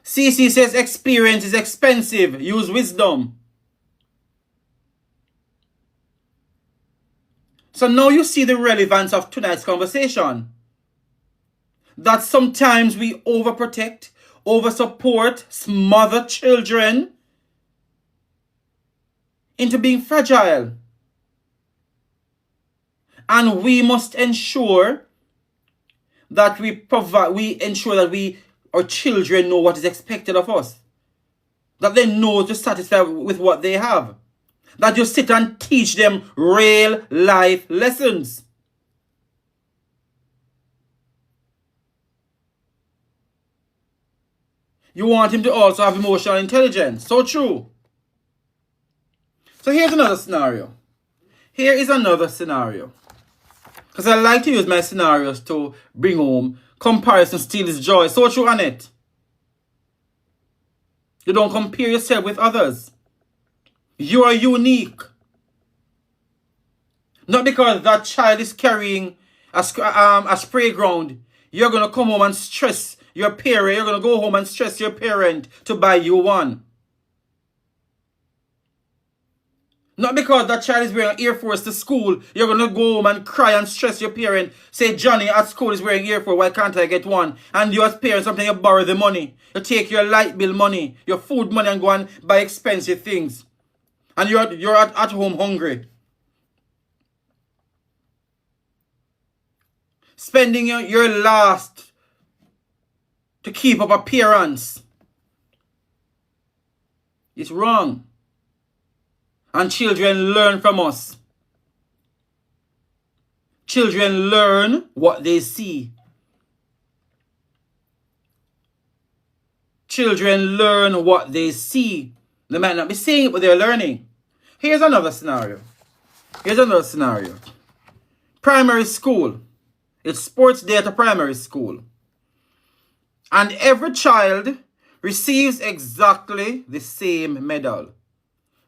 CC says experience is expensive. Use wisdom. So now you see the relevance of tonight's conversation. That sometimes we overprotect, oversupport, smother children into being fragile. And we must ensure that our children know what is expected of us. That they know to satisfy with what they have. That you sit and teach them real life lessons. You want him to also have emotional intelligence. So true. So here's another scenario. Here is another scenario. Because I like to use my scenarios to bring home comparison steals joy. So true, Annette. You don't compare yourself with others. You are unique. Not because that child is carrying a spray ground, you're going to come home and stress your parent. You're going to go home and stress your parent to buy you one. Not because that child is wearing Air Force to school, you're going to go home and cry and stress your parent. Say, Johnny at school is wearing Air Force, why can't I get one? And you as parents, sometimes you borrow the money. You take your light bill money, your food money and go and buy expensive things. And you're at home hungry. Spending your last to keep up appearance. It's wrong. And children learn from us. Children learn what they see. Children learn what they see. They might not be saying it, but they're learning. Here's another scenario. Primary school. It's sports day at a primary school. And every child receives exactly the same medal.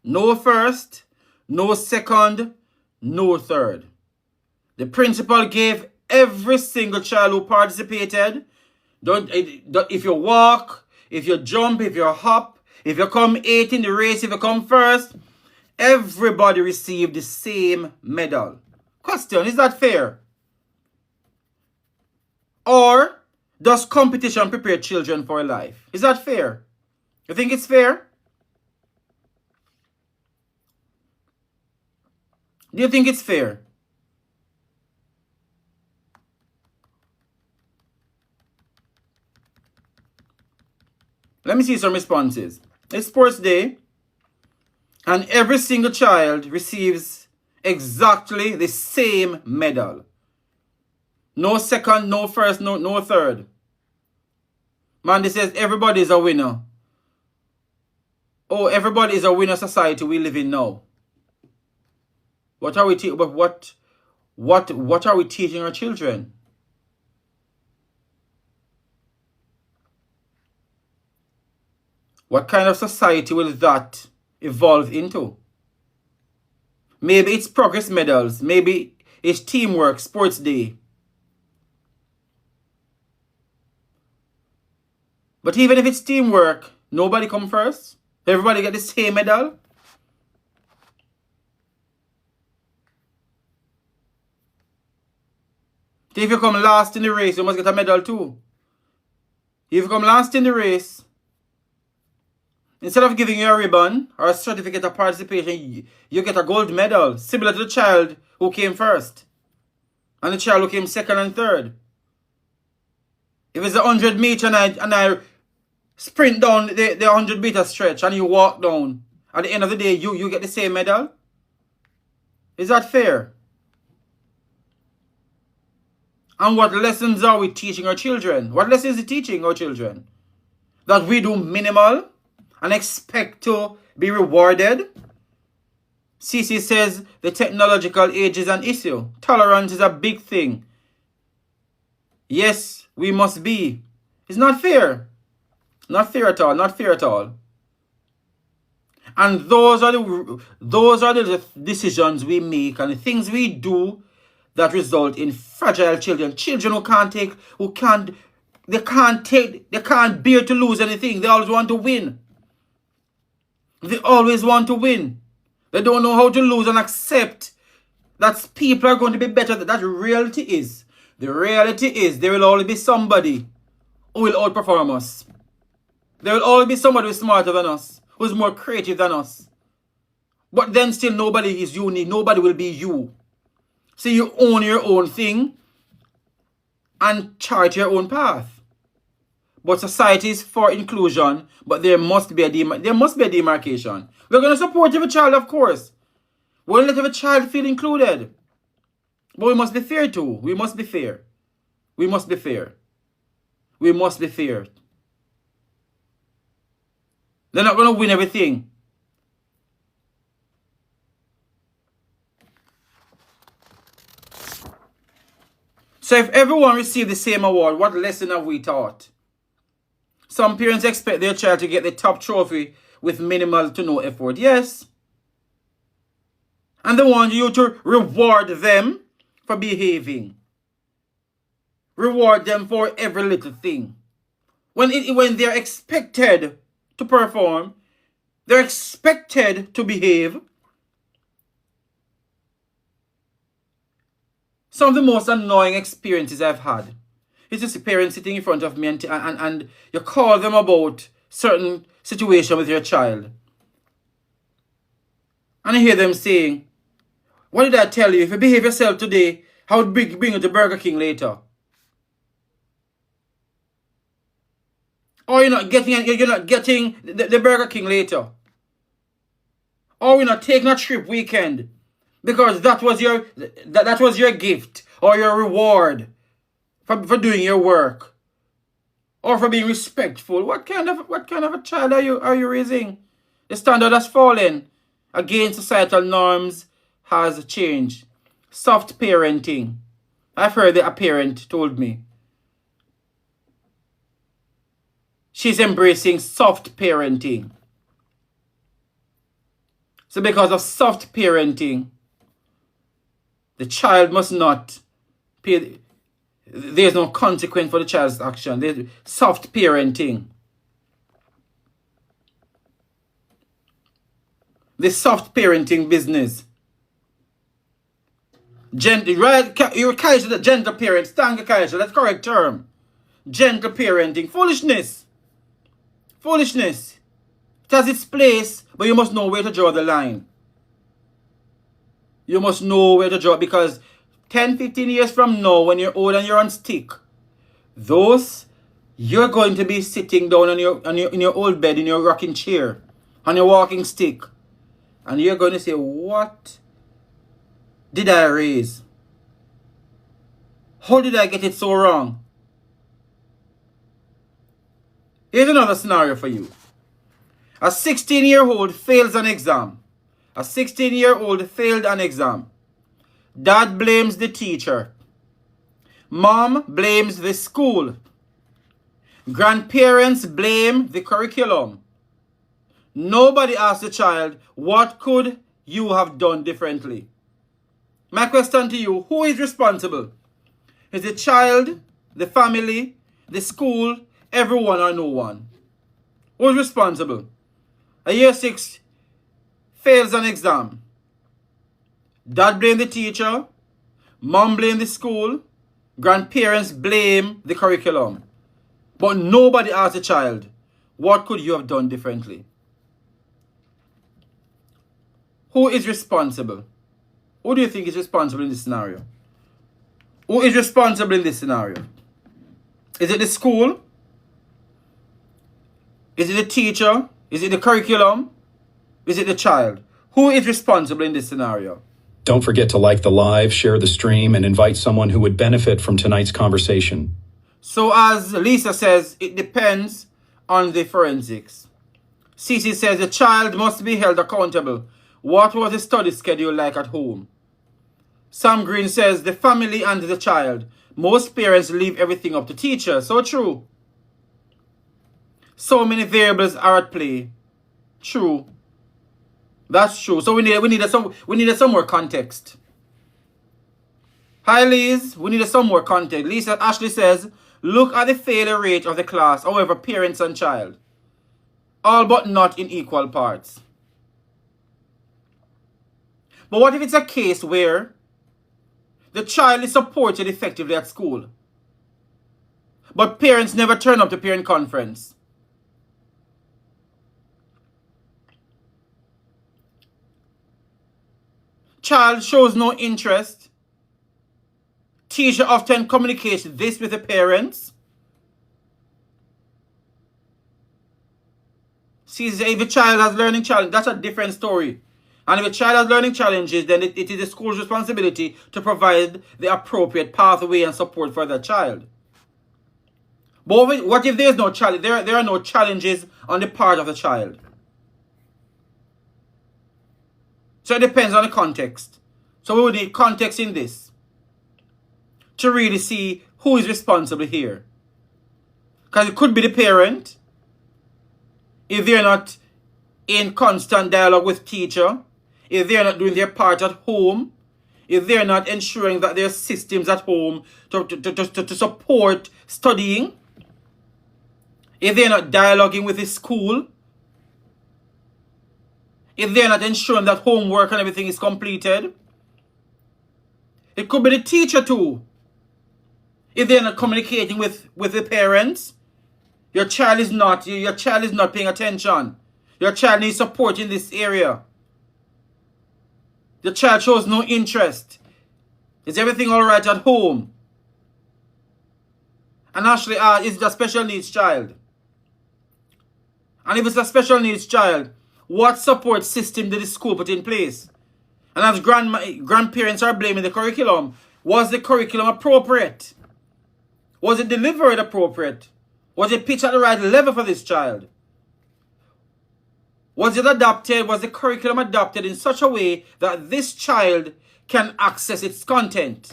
No first, no second, no third. The principal gave every single child who participated, if you walk, if you jump, if you hop, if you come 8th in the race, if you come first, everybody received the same medal. Question, is that fair? Or does competition prepare children for life? Is that fair? You think it's fair? Do you think it's fair? Let me see some responses. It's sports day, and every single child receives exactly the same medal. No second, no first, no third. Man, this says everybody is a winner. Oh, everybody is a winner society we live in now. What are we what are we teaching our children? What kind of society will that evolve into? Maybe it's progress medals. Maybe it's teamwork, sports day. But even if it's teamwork, nobody come first. Everybody get the same medal. If you come last in the race, you must get a medal too. If you come last in the race, instead of giving you a ribbon or a certificate of participation, you get a gold medal, similar to the child who came first and the child who came second and third. If it's a 100-meter and I sprint down the 100-meter stretch and you walk down, at the end of the day, you get the same medal? Is that fair? And what lessons are we teaching our children? What lessons are we teaching our children? That we do minimal and expect to be rewarded? CC says the technological age is an issue. Tolerance is a big thing. Yes, we must be. It's not fair. Not fair at all. Not fair at all. And those are the decisions we make and the things we do that result in fragile children. Children who can't bear to lose anything. They always want to win. They always want to win. They don't know how to lose and accept that people are going to be better. That reality is. The reality is there will always be somebody who will outperform us. There will always be somebody who is smarter than us, who is more creative than us. But then still nobody is unique. Nobody will be you. So you own your own thing and chart your own path. But society is for inclusion, but there must be a demarcation. We're going to support every child, of course. We're going to let every child feel included. But we must be fair too. We must be fair. We must be fair. We must be fair. They're not going to win everything. So if everyone received the same award, what lesson have we taught? Some parents expect their child to get the top trophy with minimal to no effort. Yes. And they want you to reward them for behaving. Reward them for every little thing. When they're expected to perform, they're expected to behave. Some of the most annoying experiences I've had is just a parent sitting in front of me and you call them about certain situation with your child. And I hear them saying, what did I tell you? If you behave yourself today, I would bring you to Burger King later. Or you're not getting the Burger King later. Or we're not taking a trip weekend. Because that was your gift or your reward for doing your work or for being respectful. What kind of a child are you raising? The standard has fallen. Again, societal norms has changed. Soft parenting. I've heard that a parent told me. She's embracing soft parenting. So because of soft parenting, the child must not pay. There's no consequence for the child's action. There's soft parenting. The soft parenting business. You're gentle parents. Thank you, Kaisha. That's the correct term. Gentle parenting. Foolishness. Foolishness. It has its place, but you must know where to draw the line. You must know where to draw, because 10, 15 years from now, when you're old and you're on stick, you're going to be sitting down in your old bed, in your rocking chair, on your walking stick. And you're going to say, what did I raise? How did I get it so wrong? Here's another scenario for you. A 16-year-old fails an exam. A 16-year-old failed an exam. Dad blames the teacher. Mom blames the school. Grandparents blame the curriculum. Nobody asks the child, what could you have done differently? My question to you, who is responsible? Is the child, the family, the school, everyone or no one? Who is responsible? A year 6 fails an exam. Dad blame the teacher. Mom blame the school. Grandparents blame the curriculum. But nobody asks the child, what could you have done differently? Who is responsible? Who do you think is responsible in this scenario? Who is responsible in this scenario? Is it the school? Is it the teacher? Is it the curriculum? Is it the child? Who is responsible in this scenario? Don't forget to like the live, share the stream, and invite someone who would benefit from tonight's conversation. So as Lisa says, it depends on the forensics. Cece says the child must be held accountable. What was the study schedule like at home? Sam Green says the family and the child. Most parents leave everything up to teachers. So true. So many variables are at play. True. That's true. So we needed some more context. Hi Liz, we needed some more context. Lisa Ashley says, look at the failure rate of the class, however, parents and child. All but not in equal parts. But what if it's a case where the child is supported effectively at school, but parents never turn up to parent conference? Child shows no interest. Teacher often communicates this with the parents. See, if the child has learning challenge, that's a different story. And if a child has learning challenges, then it is the school's responsibility to provide the appropriate pathway and support for that child. But what if there's no challenge? There are no challenges on the part of the child. So it depends on the context. So we would need context in this to really see who is responsible here. Because it could be the parent if they're not in constant dialogue with teacher, if they're not doing their part at home, if they're not ensuring that there are systems at home to support studying, if they're not dialoguing with the school, if they're not ensuring that homework and everything is completed. It could be the teacher too. If they're not communicating with the parents, your child is not paying attention. Your child needs support in this area. The child shows no interest. Is everything all right at home? And actually, is it a special needs child? And if it's a special needs child, what support system did the school put in place? And as grandparents are blaming the curriculum, was the curriculum appropriate? Was it delivered appropriate? Was it pitched at the right level for this child? Was it adapted? Was the curriculum adapted in such a way that this child can access its content?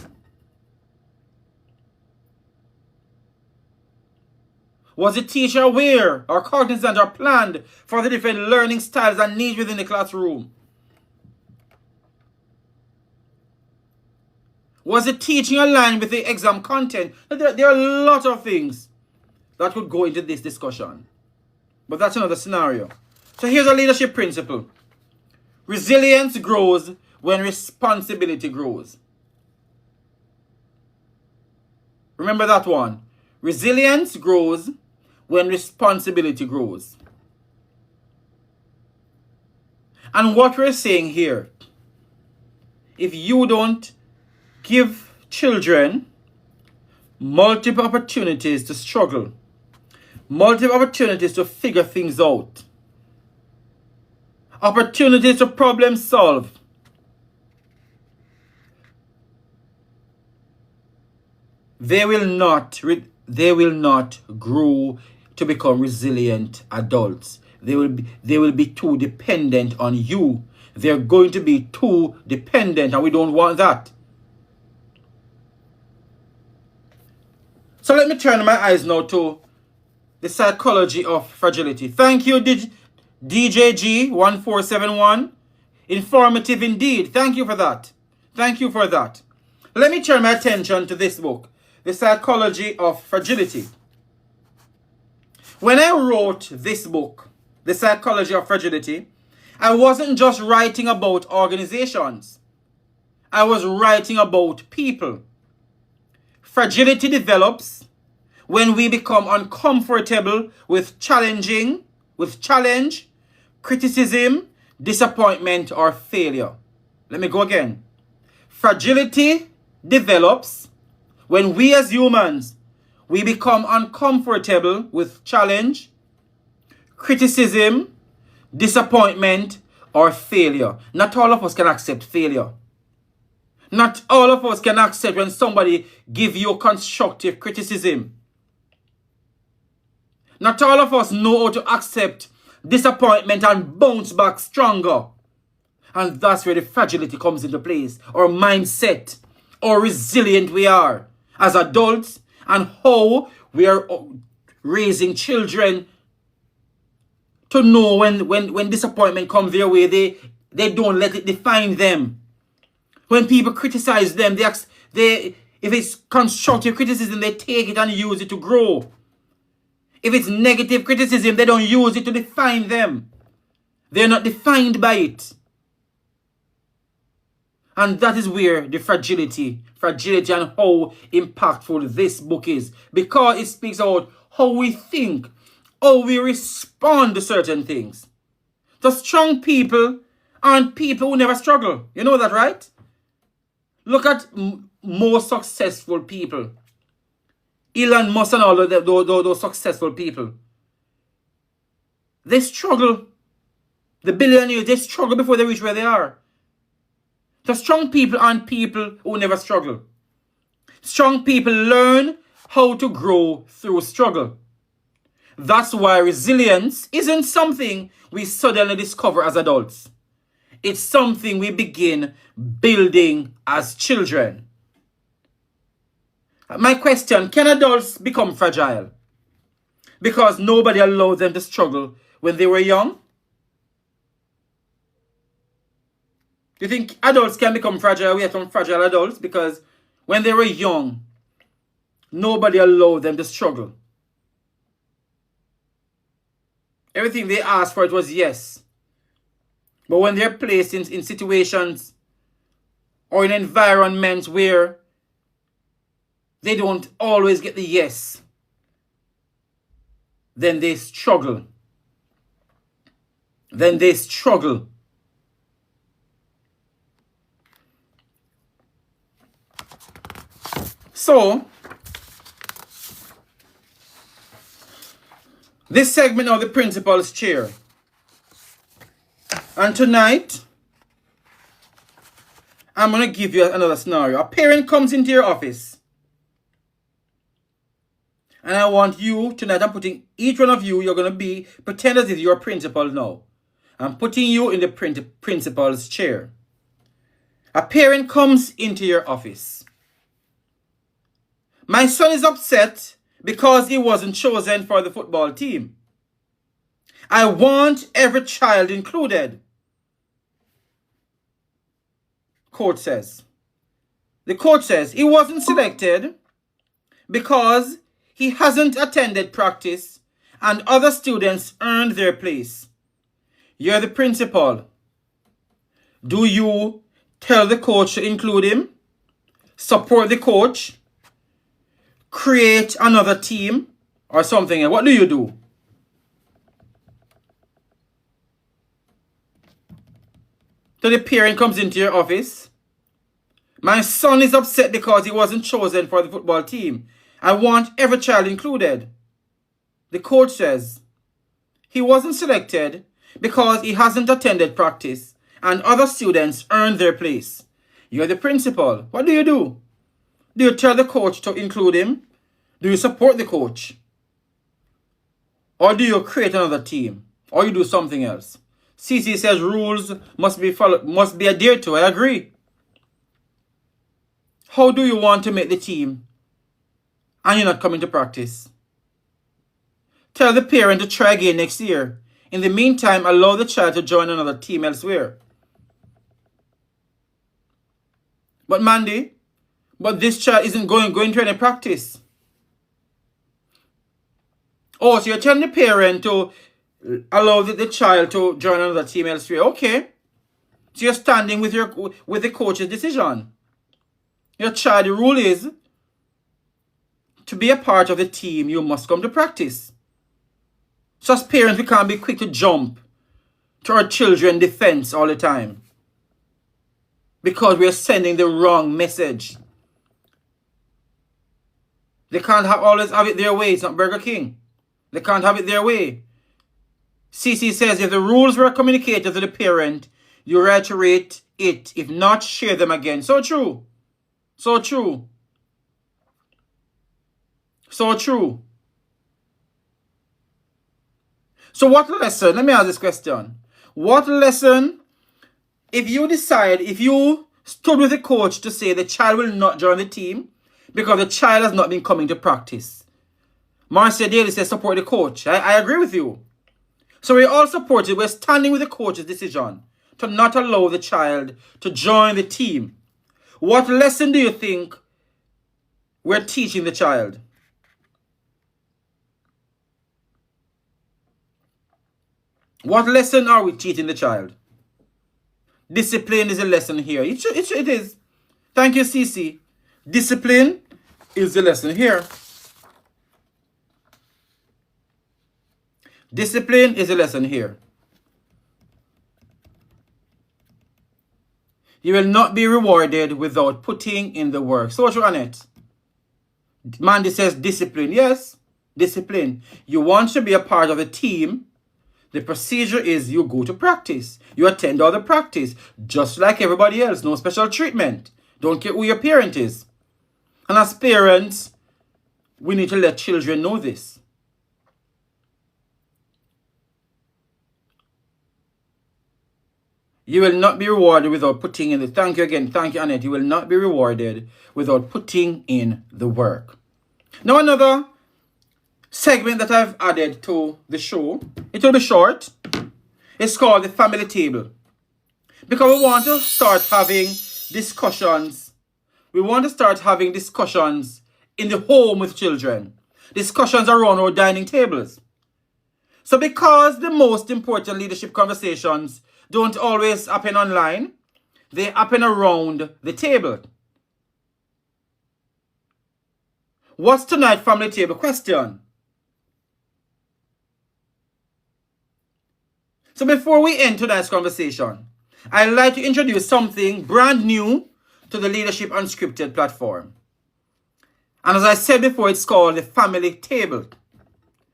Was the teacher aware or cognizant or planned for the different learning styles and needs within the classroom? Was the teaching aligned with the exam content? There are a lot of things that could go into this discussion. But that's another scenario. So here's a leadership principle. Resilience grows when responsibility grows. Remember that one. Resilience grows when responsibility grows. And what we're saying here, if you don't give children multiple opportunities to struggle, multiple opportunities to figure things out, opportunities to problem solve, they will not grow to become resilient adults. They will be too dependent on you. They're going to be too dependent, and we don't want that. So let me turn my eyes now to the psychology of fragility. Thank you, DJG1471. Informative indeed. Thank you for that. Thank you for that. Let me turn my attention to this book, The Psychology of Fragility. When I wrote this book, The Psychology of Fragility, I wasn't just writing about organizations. I was writing about people. Fragility develops when we become uncomfortable with challenge, criticism, disappointment, or failure. Let me go again. Fragility develops when we as humans, we become uncomfortable with challenge, criticism, disappointment, or failure. Not all of us can accept failure. Not all of us can accept when somebody gives you constructive criticism. Not all of us know how to accept disappointment and bounce back stronger. And that's where the fragility comes into place. Our mindset, how resilient we are as adults, and how we are raising children to know when disappointment comes their way, they don't let it define them. When people criticize them, if it's constructive criticism, they take it and use it to grow. If it's negative criticism, they don't use it to define them. They're not defined by it. And that is where the fragility and how impactful this book is. Because it speaks about how we think, how we respond to certain things. The strong people aren't people who never struggle. You know that, right? Look at more successful people. Elon Musk and all of those successful people. They struggle. The billionaires, they struggle before they reach where they are. The strong people aren't people who never struggle. Strong people learn how to grow through struggle. That's why resilience isn't something we suddenly discover as adults. It's something we begin building as children. My question, can adults become fragile because nobody allowed them to struggle when they were young? Do you think adults can become fragile? We have some fragile adults because when they were young, nobody allowed them to struggle. Everything they asked for, it was yes. But when they're placed in situations or in environments where they don't always get the yes, then they struggle. So, this segment of the principal's chair. And tonight, I'm going to give you another scenario. A parent comes into your office. And I want you, tonight I'm putting each one of you, you're going to pretend as if you're a principal now. I'm putting you in the principal's chair. A parent comes into your office. My son is upset because he wasn't chosen for the football team. I want every child included. Coach says. The coach says he wasn't selected because he hasn't attended practice and other students earned their place. You're the principal. Do you tell the coach to include him? Support the coach? Create another team or something? And what do you do? So the parent comes into your office. My son is upset because he wasn't chosen for the football team. I want every child included. The coach says he wasn't selected because he hasn't attended practice and other students earned their place. You're the principal. What do you do? Do you tell the coach to include him? Do you support the coach? Or do you create another team? Or you do something else? CC says rules must be followed, must be adhered to. I agree. How do you want to make the team and you're not coming to practice? Tell the parent to try again next year. In the meantime, allow the child to join another team elsewhere. But Mandy, this child isn't going to any practice. Oh, so you're telling the parent to allow the child to join another team elsewhere. Okay. So you're standing with the coach's decision. Your child, the rule is, to be a part of the team, you must come to practice. So as parents, we can't be quick to jump to our children's defense all the time, because we're sending the wrong message. They can't always have it their way. It's not Burger King. They can't have it their way. CC says if the rules were communicated to the parent, you reiterate it. If not, share them again. So true. So true. So true. So what lesson? Let me ask this question. What lesson, if you stood with the coach to say the child will not join the team because the child has not been coming to practice? Marcia Daly says support the coach. I agree with you. So we're all supported. We're standing with the coach's decision to not allow the child to join the team. What lesson do you think we're teaching the child? What lesson are we teaching the child? Discipline is a lesson here. It is. Thank you, Cece. Discipline is the lesson here. Discipline is a lesson here. You will not be rewarded without putting in the work. So true, Annette. Mandy says discipline. Yes, discipline. You want to be a part of a team. The procedure is you go to practice. You attend all the practice. Just like everybody else. No special treatment. Don't care who your parent is. And as parents, we need to let children know this. You will not be rewarded without putting in the... Thank you again. Thank you, Annette. You will not be rewarded without putting in the work. Now another segment that I've added to the show. It will be short. It's called the family table. Because we want to start having discussions. We want to start having discussions in the home with children. Discussions around our dining tables. So because the most important leadership conversations don't always happen online, they happen around the table. What's tonight's family table question? So before we end tonight's conversation, I'd like to introduce something brand new to the Leadership Unscripted platform. And as I said before, it's called the family table.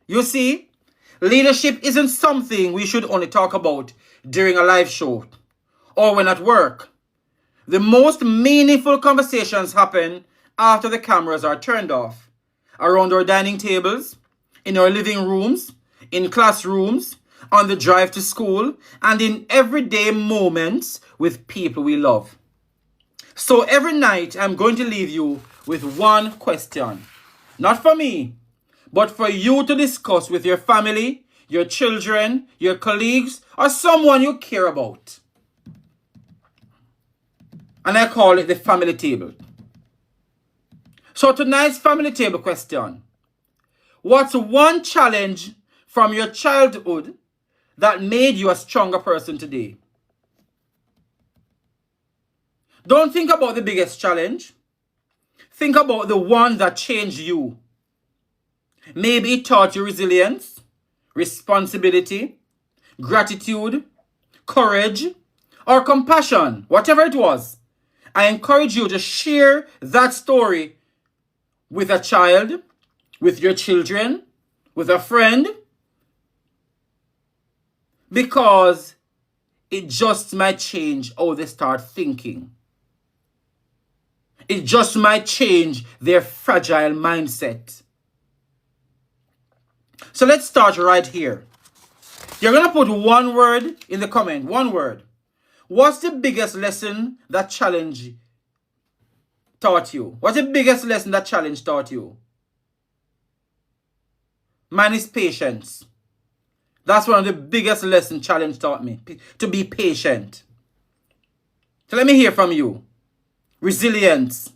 You see, leadership isn't something we should only talk about during a live show or when at work. The most meaningful conversations happen after the cameras are turned off, around our dining tables, in our living rooms, in classrooms, on the drive to school, and in everyday moments with people we love. So every night I'm going to leave you with one question. Not for me, but for you to discuss with your family, your children, your colleagues, or someone you care about. And I call it the family table. So tonight's family table question. What's one challenge from your childhood that made you a stronger person today? Don't think about the biggest challenge. Think about the one that changed you. Maybe it taught you resilience, responsibility, gratitude, courage, or compassion, whatever it was. I encourage you to share that story with a child, with your children, with a friend, because it just might change how they start thinking. It just might change their fragile mindset. So let's start right here. You're going to put one word in the comment. One word. What's the biggest lesson that challenge taught you? What's the biggest lesson that challenge taught you? Mine is patience. That's one of the biggest lessons challenge taught me. To be patient. So let me hear from you. Resilience.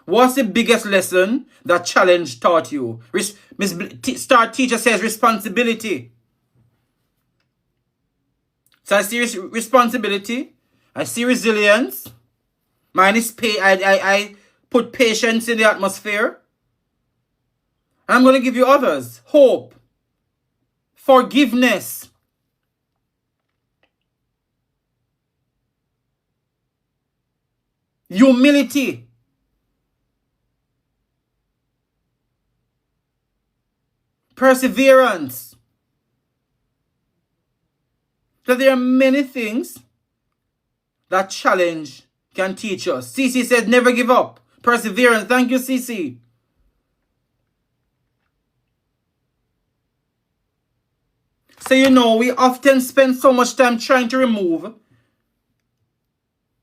What's the biggest lesson that challenge taught you? Star teacher says responsibility. So I see responsibility. I see resilience. Mine is I put patience in the atmosphere. And I'm going to give you others. Hope. Forgiveness. Humility. Perseverance. So there are many things that challenge can teach us. CC says never give up. Perseverance. Thank you, CC. So we often spend so much time trying to remove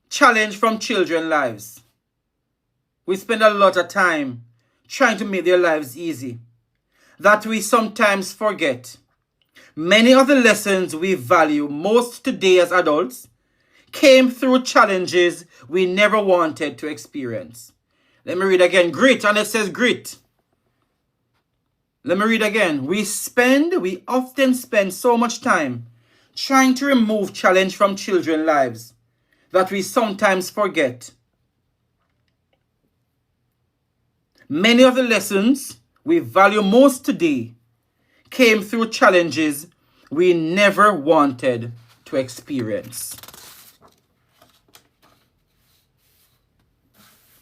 challenge from children's lives. We spend a lot of time trying to make their lives easy, that we sometimes forget. Many of the lessons we value most today as adults came through challenges we never wanted to experience. Let me read again. Grit, and it says grit. Let me read again. We often spend so much time trying to remove challenge from children's lives that we sometimes forget. Many of the lessons we value most today came through challenges we never wanted to experience.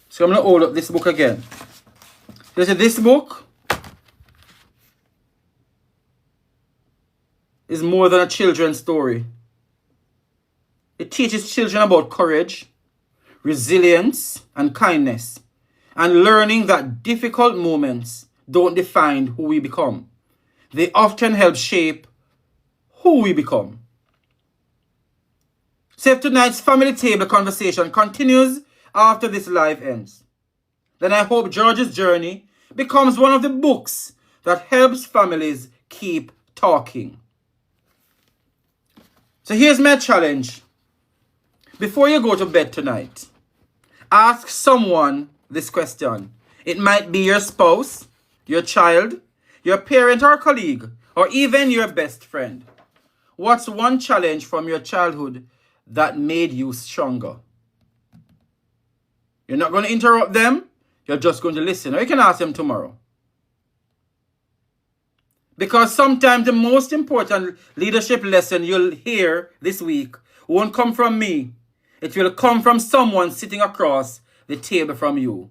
So I'm going to hold up this book again. This book is more than a children's story. It teaches children about courage, resilience, and kindness, and learning that difficult moments don't define who we become. They often help shape who we become. So if tonight's family table conversation continues after this live ends, then I hope George's Journey becomes one of the books that helps families keep talking. So here's my challenge. Before you go to bed tonight, ask someone this question. It might be your spouse, your child, your parent or colleague, or even your best friend. What's one challenge from your childhood that made you stronger? You're not going to interrupt them. You're just going to listen. Or you can ask them tomorrow. Because sometimes the most important leadership lesson you'll hear this week won't come from me. It will come from someone sitting across the table from you.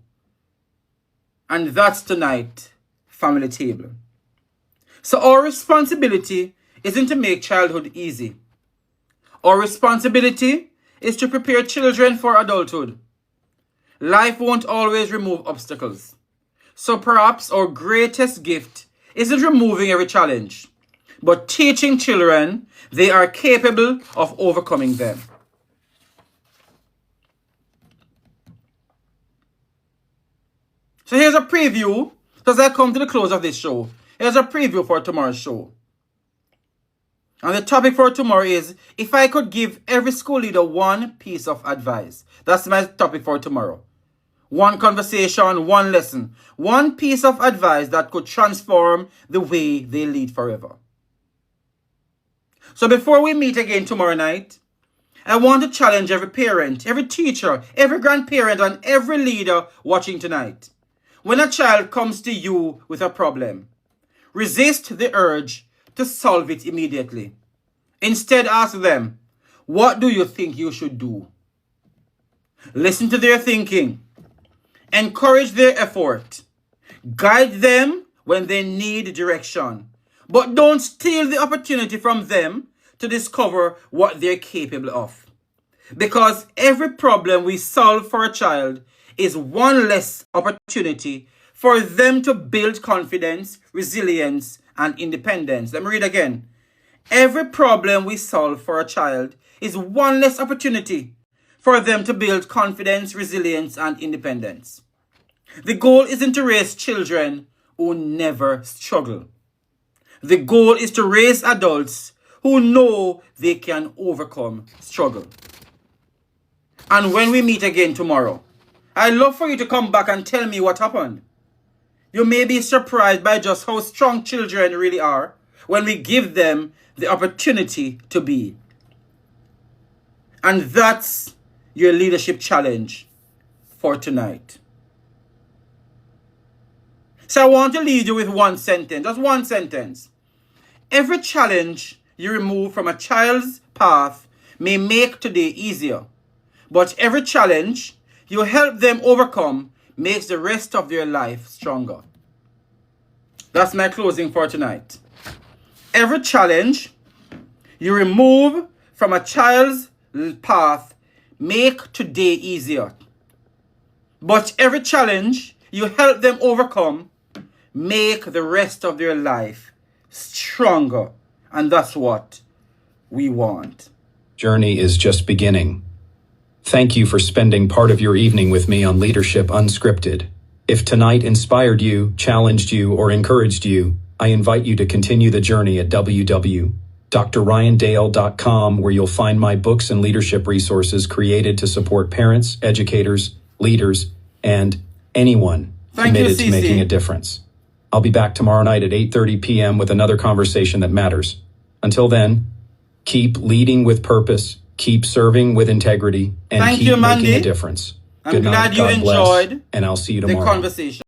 And that's tonight, family table. So our responsibility isn't to make childhood easy. Our responsibility is to prepare children for adulthood. Life won't always remove obstacles. So perhaps our greatest gift isn't removing every challenge, but teaching children they are capable of overcoming them. So here's a preview, as I come to the close of this show. Here's a preview for tomorrow's show. And the topic for tomorrow is, if I could give every school leader one piece of advice. That's my topic for tomorrow. One conversation, one lesson, one piece of advice that could transform the way they lead forever. So before we meet again tomorrow night, I want to challenge every parent, every teacher, every grandparent, and every leader watching tonight. When a child comes to you with a problem, resist the urge to solve it immediately. Instead, ask them, what do you think you should do? Listen to their thinking. Encourage their effort. Guide them when they need direction. But don't steal the opportunity from them to discover what they're capable of. Because every problem we solve for a child is one less opportunity for them to build confidence, resilience, and independence. Let me read again. Every problem we solve for a child is one less opportunity for them to build confidence, resilience, and independence. The goal isn't to raise children who never struggle. The goal is to raise adults who know they can overcome struggle. And when we meet again tomorrow, I'd love for you to come back and tell me what happened. You may be surprised by just how strong children really are when we give them the opportunity to be. And that's your leadership challenge for tonight. So I want to leave you with one sentence, just one sentence. Every challenge you remove from a child's path may make today easier, but every challenge you help them overcome makes the rest of their life stronger. That's my closing for tonight. Every challenge you remove from a child's path make today easier, but every challenge you help them overcome make the rest of their life stronger. And that's what we want. Journey is just beginning. Thank you for spending part of your evening with me on Leadership Unscripted. If tonight inspired you, challenged you, or encouraged you, I invite you to continue the journey at www.drryandale.com, where you'll find my books and leadership resources created to support parents, educators, leaders, and anyone committed to making a difference. I'll be back tomorrow night at 8:30 p.m. with another conversation that matters. Until then, keep leading with purpose, keep serving with integrity, and keep making a difference. I'm glad you enjoyed and I'll see you tomorrow. The conversation.